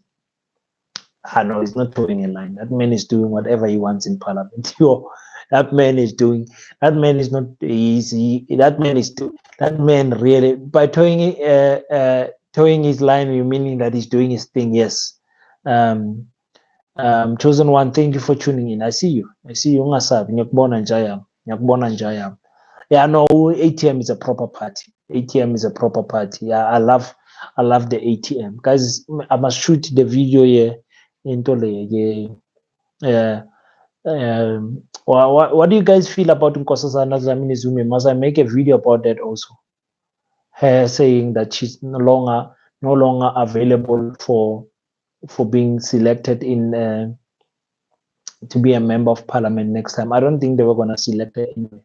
No, he's not towing a line. That man is doing whatever he wants in Parliament. That man is doing. That man is not easy. That man really by towing his line. You meaning that he's doing his thing? Yes. Um, Chosen one. Thank you for tuning in. I see you. I see you. Ungasabi. Ngiyakubona njaya. Ngiyakubona njaya. Yeah, no. ATM is a proper party. ATM is a proper party. Yeah, I love the ATM. Guys, I must shoot the video here. Into the yeah. What do you guys feel about Nkosazana Dlamini Zuma? Must I make a video about that also? Her saying that she's no longer available for being selected in to be a member of parliament next time. I don't think they were gonna select her anyway.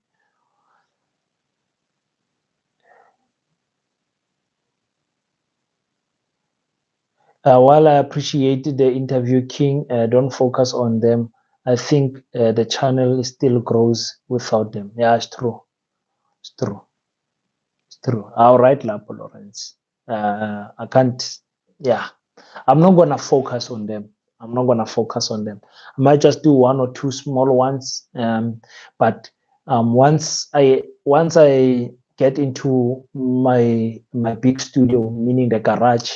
While I appreciate the interview, King, don't focus on them. I think the channel still grows without them. Yeah, it's true. It's true. It's true. All right, Lapo Lawrence. I can't. Yeah, I'm not gonna focus on them. I'm not gonna focus on them. I might just do one or two small ones. But once I get into my big studio, meaning the garage,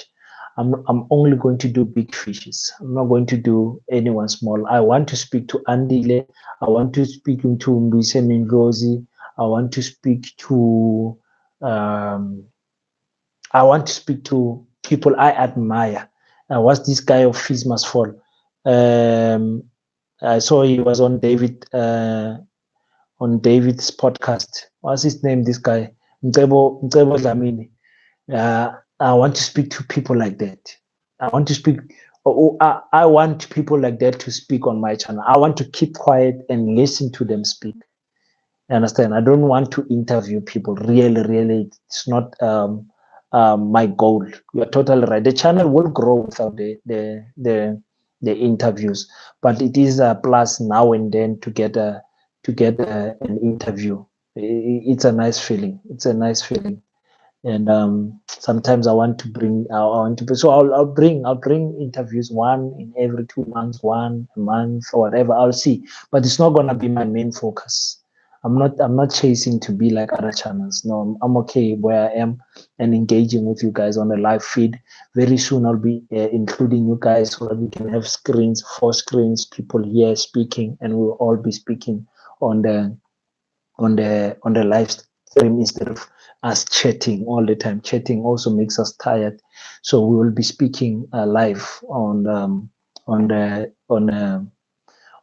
I'm only going to do big fishes. I'm not going to do anyone small. I want to speak to Andile. I want to speak to Mbise Mindlozi. I want to speak to I want to speak to people I admire. What's this guy of Fees Must Fall? I saw he was on David's podcast. What's his name? This guy, Mcebo Dlamini. I want to speak to people like that. I want to speak. I want people like that to speak on my channel. I want to keep quiet and listen to them speak. You understand? I don't want to interview people. Really, it's not my goal. You're totally right. The channel will grow without the interviews, but it is a plus now and then to get an interview. It's a nice feeling. It's a nice feeling. And sometimes I want to bring so I'll bring interviews, one in every 2 months, one a month or whatever. I'll see, but it's not gonna be my main focus. I'm not chasing to be like other channels. No, I'm okay where I am and engaging with you guys on the live feed. Very soon I'll be including you guys so that we can have screens, 4 screens, people here speaking, and we'll all be speaking on the live stream instead of us chatting all the time. Chatting also makes us tired, so we will be speaking live on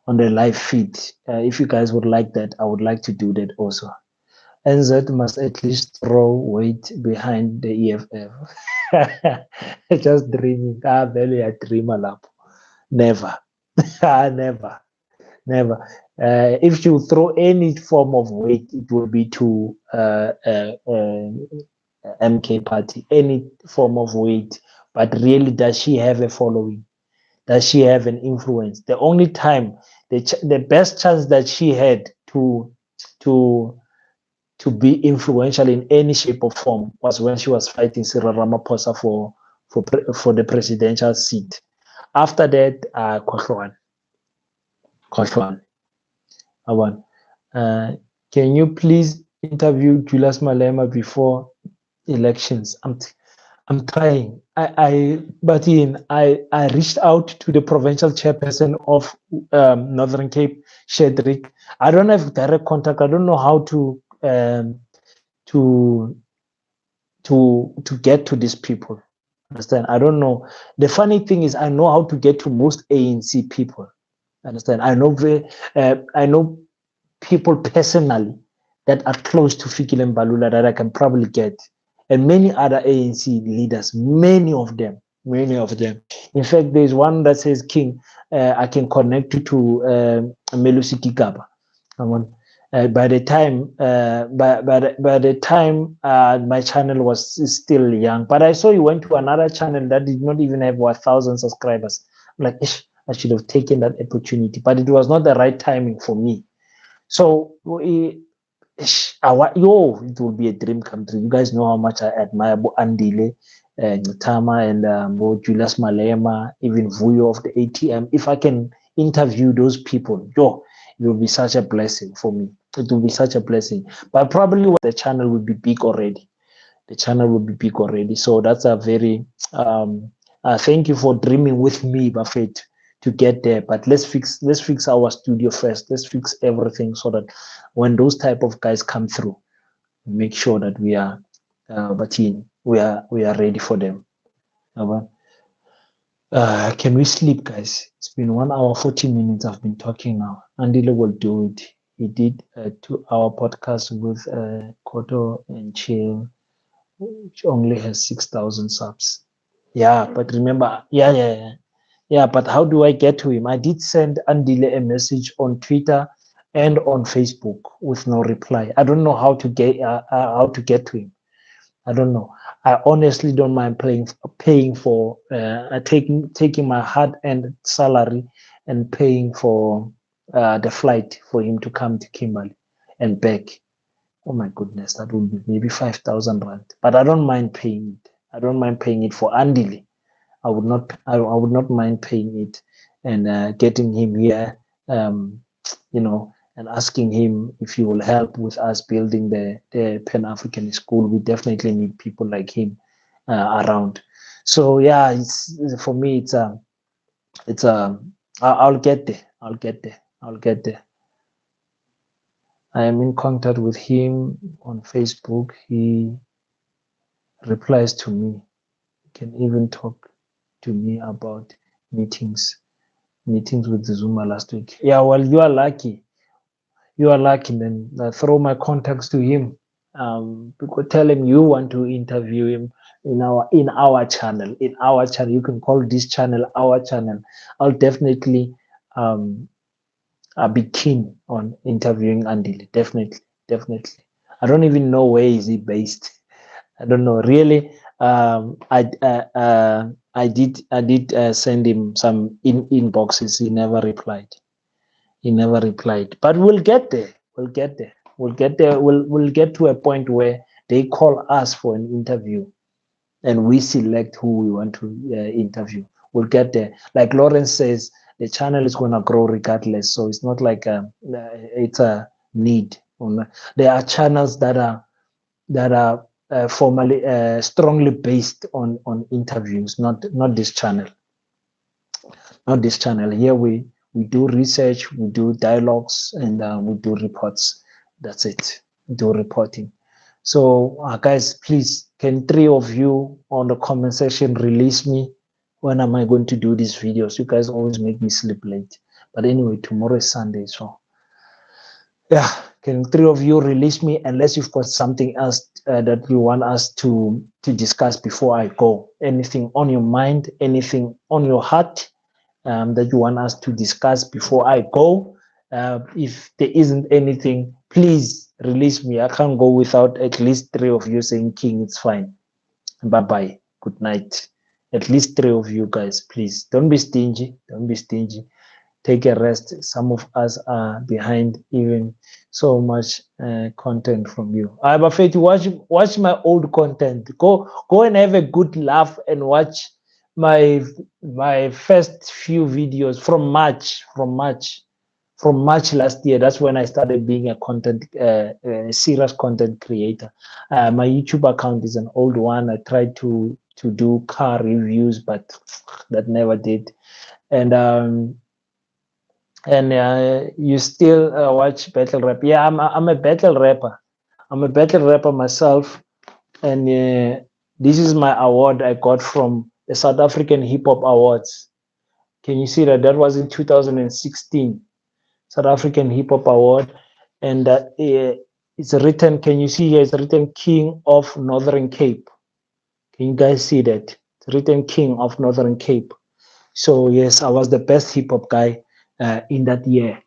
the live feed. If you guys would like that, I would like to do that also. NZ must at least throw weight behind the EFF. Just dreaming. Barely a dreamer lap. Never. Never. Never. If you throw any form of weight, it will be to MK party, any form of weight. But really, does she have a following? Does she have an influence? The only time, the best chance that she had to be influential in any shape or form was when she was fighting Cyril Ramaphosa for the presidential seat. After that, Khoshwan. Can you please interview Julius Malema before elections? I'm trying. I reached out to the provincial chairperson of Northern Cape, Shedrick. I don't have direct contact. I don't know how to get to these people. Understand? I don't know. The funny thing is, I know how to get to most ANC people. Understand? I know people personally that are close to Fikile Mbalula that I can probably get, and many other ANC leaders, many of them. In fact, there's one that says, King, I can connect you to Melusi Kigaba. By the time my channel was still young, but I saw you went to another channel that did not even have 1,000 subscribers. I'm like, I should have taken that opportunity, but it was not the right timing for me. So it will be a dream come true. You guys know how much I admire Andile, Tama, and Julius Malema, even Vuyo of the ATM. If I can interview those people, it will be such a blessing for me. It will be such a blessing. But probably the channel will be big already. The channel will be big already. So that's a very thank you for dreaming with me, Buffett, to get there. But let's fix our studio first. Let's fix everything so that when those type of guys come through, make sure that we are we are ready for them. Can we sleep, guys? It's been 1 hour 40 minutes. I've been talking now. Andile will do it. He did a 2-hour podcast with Koto and Chill, which only has 6,000 subs. Yeah, but remember, yeah. But how do I get to him? I did send Andile a message on Twitter and on Facebook with no reply. I don't know how to get to him. I don't know. I honestly don't mind paying for taking my hard-earned salary and paying for the flight for him to come to Kimberley and back. Oh my goodness, that would be maybe 5,000 rand. But I don't mind paying it. I don't mind paying it for Andile. I would not mind paying it and getting him here. And asking him if he will help with us building the Pan-African school. We definitely need people like him around. So yeah, for me, I'll get there. I am in contact with him on Facebook. He replies to me. He can even talk to me about meetings with Zuma last week. Yeah, well, you are lucky. You are lucky, man. Throw my contacts to him. Because tell him you want to interview him in our channel. In our channel, you can call this channel our channel. I'll definitely I'll be keen on interviewing Andile. Definitely. I don't even know where is he based. I don't know really. I did send him some inboxes. He never replied. But we'll get there. We'll get to a point where they call us for an interview and we select who we want to interview. We'll get there. Like Lawrence says, the channel is going to grow regardless. So it's not like it's a need. There are channels that are formally strongly based on interviews, not this channel. Not this channel. Here we do research, we do dialogues, and we do reports. That's it. We do reporting. So, guys, please, can 3 of you on the comment section release me? When am I going to do these videos? You guys always make me sleep late. But anyway, tomorrow is Sunday, so yeah. Can 3 of you release me unless you've got something else that you want us to discuss before I go? Anything on your mind? Anything on your heart? That you want us to discuss before I go. If there isn't anything, please release me. I can't go without at least 3 of you saying, King, it's fine. Bye-bye. Good night. At least 3 of you guys, please. Don't be stingy. Take a rest. Some of us are behind even so much content from you. Buffett, watch my old content. Go and have a good laugh and watch my first few videos from March last year. That's when I started being a serious content creator. My YouTube account is an old one. I tried to do car reviews, but that never did. And you still watch battle rap? Yeah, I'm a battle rapper. I'm a battle rapper myself, and this is my award I got from the South African Hip Hop Awards. Can you see that? That was in 2016, South African Hip Hop Award, and it's written. Can you see here? It's written King of Northern Cape. Can you guys see that? It's written King of Northern Cape. So yes, I was the best hip hop guy in that year.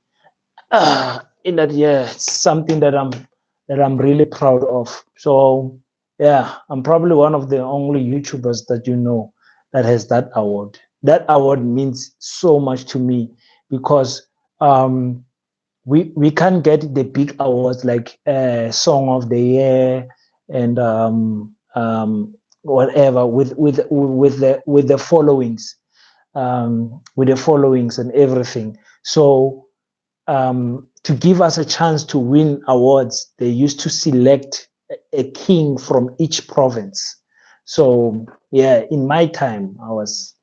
It's something that I'm really proud of. So yeah, I'm probably one of the only YouTubers that you know that has that award. That award means so much to me because we can't get the big awards like Song of the Year and whatever with the followings, and everything. So to give us a chance to win awards, they used to select a king from each province. So yeah, in my time, I was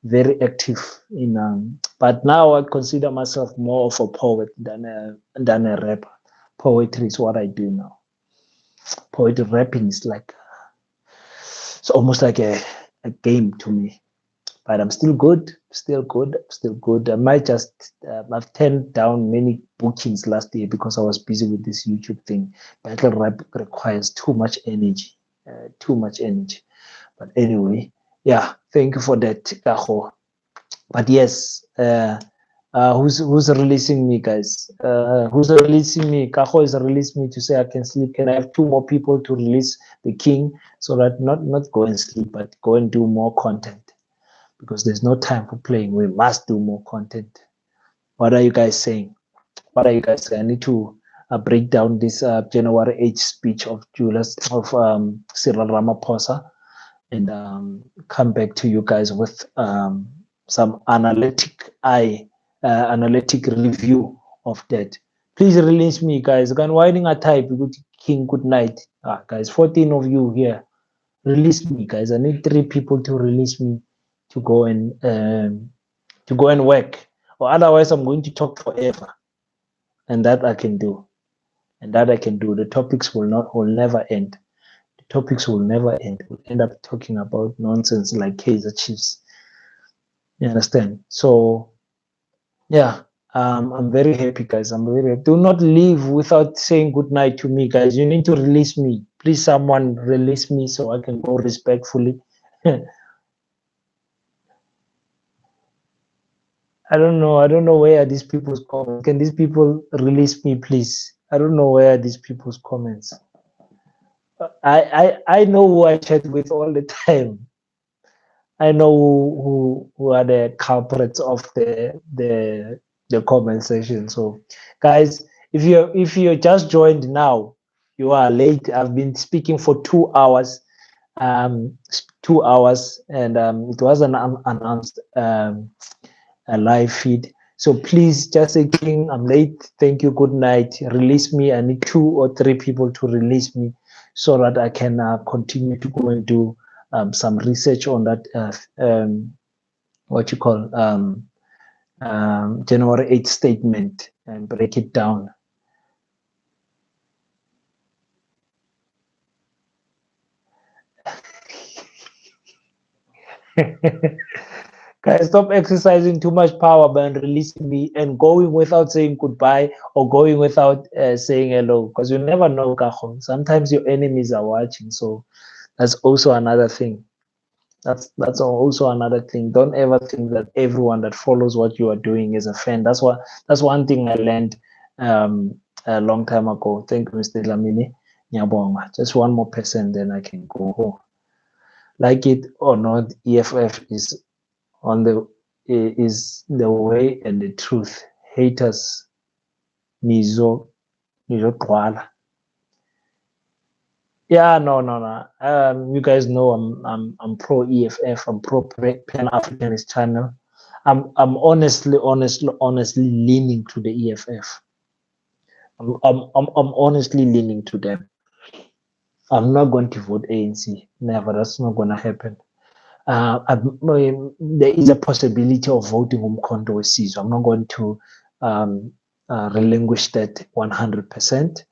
very active in. But now I consider myself more of a poet than a rapper. Poetry is what I do now. Poetry rapping is like it's almost like a game to me. But I'm still good, still good, still good. I might just, I've turned down many bookings last year because I was busy with this YouTube thing. Battle rap requires too much energy, too much energy. But anyway, yeah, thank you for that, Kaho. But yes, who's releasing me, guys? Who's releasing me? Kaho is releasing me to say I can sleep. Can I have two more people to release the king so that not go and sleep, but go and do more content? Because there's no time for playing. We must do more content. What are you guys saying? What are you guys saying? I need to break down this January 8th speech of Cyril Ramaphosa and come back to you guys with some analytic review of that. Please release me, guys. Again, why didn't I type good king good night? Guys, 14 of you here. Release me, guys. I need 3 people to release me to go and work, or otherwise I'm going to talk forever, and that I can do, The topics will never end. The topics will never end. We'll end up talking about nonsense like Kaiser Chiefs. You understand? So yeah, I'm very happy, guys. I'm very happy. Do not leave without saying good night to me, guys. You need to release me. Please, someone release me so I can go respectfully. I don't know where are these people's comments. Can these people release me, please? I don't know where are these people's comments. I know who I chat with all the time. I know who are the culprits of the comment section. So, guys, if you just joined now, you are late. I've been speaking for 2 hours, 2 hours, and it was an unannounced a live feed. So please just say, King, I'm late. Thank you. Good night. Release me. I need 2 or 3 people to release me so that I can continue to go and do some research on that, what you call January 8th statement and break it down. Guys, stop exercising too much power by releasing me and going without saying goodbye or going without saying hello, because you never know, Kaho. Sometimes your enemies are watching, so that's also another thing. That's also another thing. Don't ever think that everyone that follows what you are doing is a fan. That's one thing I learned a long time ago. Thank you, Mr. Lamini Nyabonga. Just 1 more percent, then I can go home. Like it or not, EFF is the way and the truth. Haters nizo gqwala. Yeah, no. You guys know I'm pro EFF. I'm pro Pan Africanist channel. I'm honestly leaning to the EFF. I'm honestly leaning to them. I'm not going to vote ANC. Never. That's not going to happen. There is a possibility of voting Umkhonto weSizwe. I'm not going to relinquish that 100%.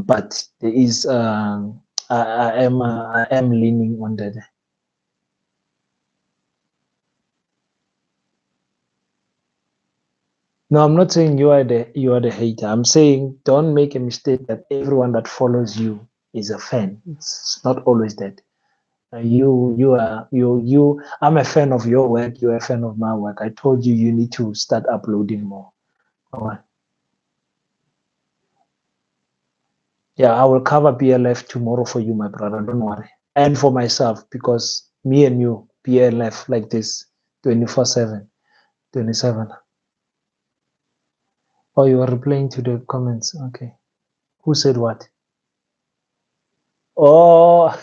But there is, I am leaning on that. No, I'm not saying you are the hater. I'm saying don't make a mistake that everyone that follows you is a fan. It's not always that. I'm a fan of your work. You're a fan of my work. I told you need to start uploading more. All right. Yeah, I will cover BLF tomorrow for you, my brother. Don't worry. And for myself, because me and you, BLF like this, 24/7, 27. Oh, you are replying to the comments. Okay. Who said what? Oh,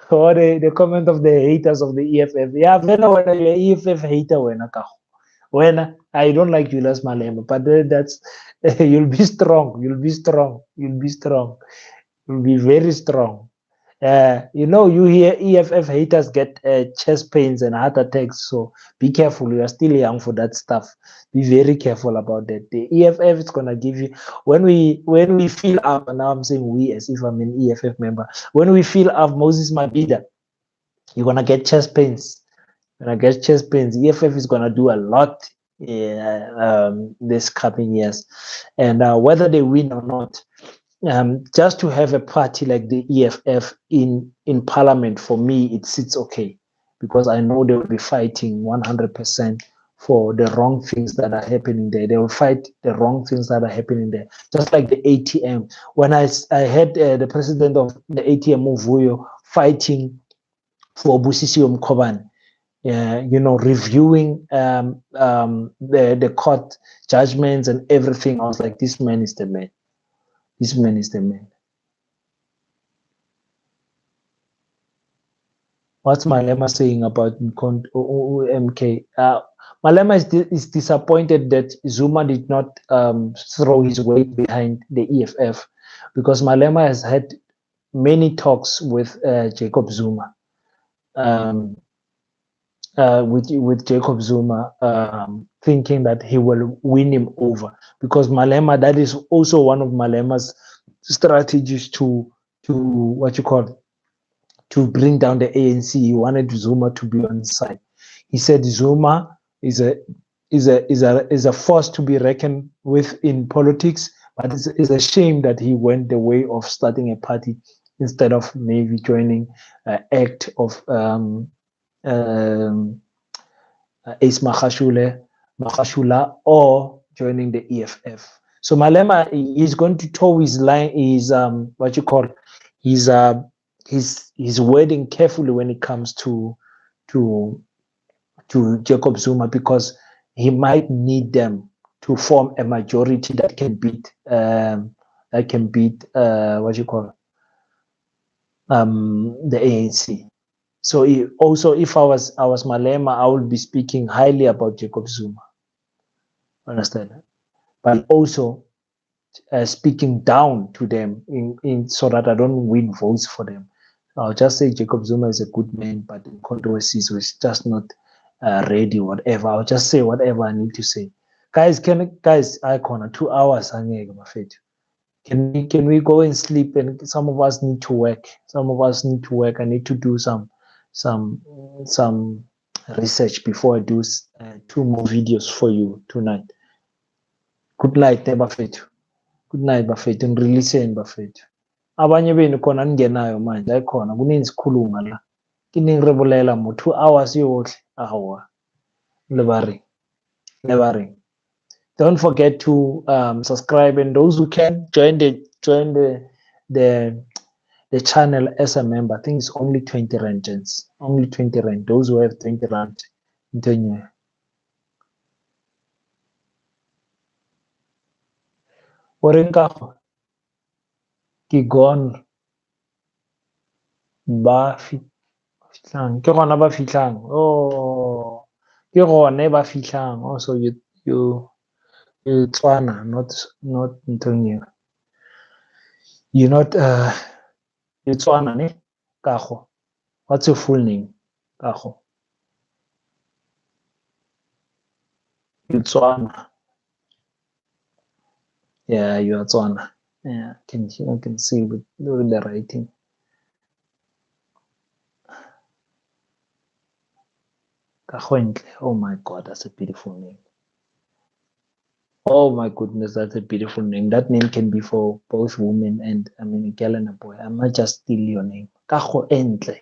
the comment of the haters of the EFF. Yeah, when you're EFF hater, when I don't like Julius Malema, but that's you'll be strong. You'll be strong. You'll be strong. You'll be very strong. You hear EFF haters get chest pains and heart attacks, so be careful. You are still young for that stuff. Be very careful about that. The EFF is gonna give you when we feel up, and now I'm saying we as if I'm an EFF member. When we feel up Moses Mabhida, you're gonna get chest pains. You're gonna get chest pains. EFF is gonna do a lot this coming years, and whether they win or not, just to have a party like the EFF in parliament, for me, it sits okay, because I know they will be fighting 100% for the wrong things that are happening there. They will fight the wrong things that are happening there. Just like the ATM. When I had the president of the ATM, Muvuyo, fighting for Busisiwe Mkhobane, reviewing the court judgments and everything, I was like, this man is the man. This man is the man. What's Malema saying about MK? Malema is disappointed that Zuma did not throw his weight behind the EFF, because Malema has had many talks with Jacob Zuma, with Jacob Zuma, thinking that he will win him over, because Malema, that is also one of Malema's strategies to bring down the ANC. He wanted Zuma to be on his side. He said Zuma is a force to be reckoned with in politics, but it's a shame that he went the way of starting a party instead of maybe joining ACT of Ace Magashula, or joining the EFF. So Malema is going to toe his line, his wording carefully when it comes to Jacob Zuma, because he might need them to form a majority that can beat the ANC. So if I was Malema, I would be speaking highly about Jacob Zuma. Understand? But also speaking down to them in so that I don't win votes for them. I'll just say Jacob Zuma is a good man, but in controversies, so it's just not ready. Whatever. I'll just say whatever I need to say. Guys, I corner 2 hours. Can we go and sleep? And some of us need to work. I need to do some research before I do 2 more videos for you tonight. Good night, bafethu. Good night, bafethu. Ngirilise bafethu. Abanye benu khona ningenayo manje, ayikhona kunisikhuluma la. Kiningirebulela mo 2 hours yohle. Ahawa. Never. Don't forget to subscribe, and those who can join the channel as a member. I think it's only 20 rand, gents. Only 20 rand. Those who have 20 rand. Orenkago. Ke gone. Ba fitlang. Ke gona ba fitlang. Oh. Ke gone ba fitlang. Oh, so you Tswana, not Ntonyo. You're not you Tswana, ne? Kago. What's your full name? Kago. You Tswana. Yeah, you are Tswana. Yeah, I can see with the writing. Kagoentle. Oh my God, that's a beautiful name. Oh my goodness, that's a beautiful name. That name can be for both women and a girl and a boy. I might just steal your name. Kagoentle.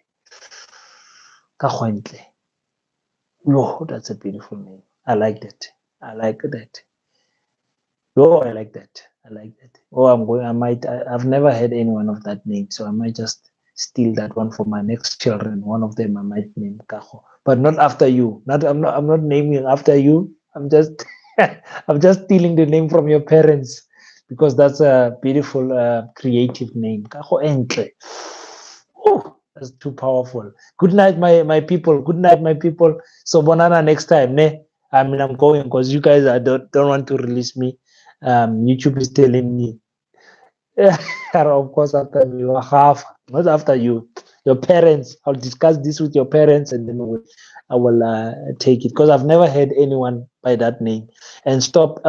Kagoentle. Oh, that's a beautiful name. I like that. Oh, I like that. Oh, I've never had anyone of that name, so I might just steal that one for my next children. One of them I might name Kago, but not after you. I'm not naming after you. I'm just stealing the name from your parents, because that's a beautiful, creative name. Kagoentle. Oh, that's too powerful. Good night, my people. Good night, my people. So bonana next time, ne? I mean, I'm going because you guys don't want to release me. YouTube is telling me. Of course, after you have, not after you, your parents. I'll discuss this with your parents, and then I will take it because I've never heard anyone by that name. And stop.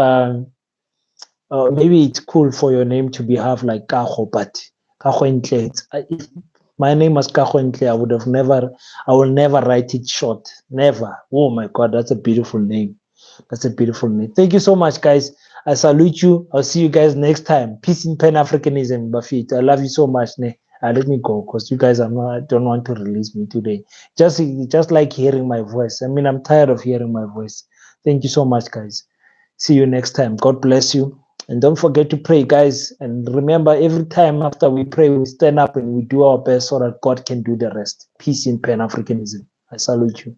Maybe it's cool for your name to be have like Kaho, but Kaho Ntle. If my name was Kaho Ntle, I will never write it short. Never. Oh my God, that's a beautiful name. That's a beautiful name. Thank you so much, guys. I salute you. I'll see you guys next time. Peace in Pan-Africanism, Bafit. I love you so much. Ne. Let me go because you guys don't want to release me today. Just like hearing my voice. I mean, I'm tired of hearing my voice. Thank you so much, guys. See you next time. God bless you. And don't forget to pray, guys. And remember, every time after we pray, we stand up and we do our best so that God can do the rest. Peace in Pan-Africanism. I salute you.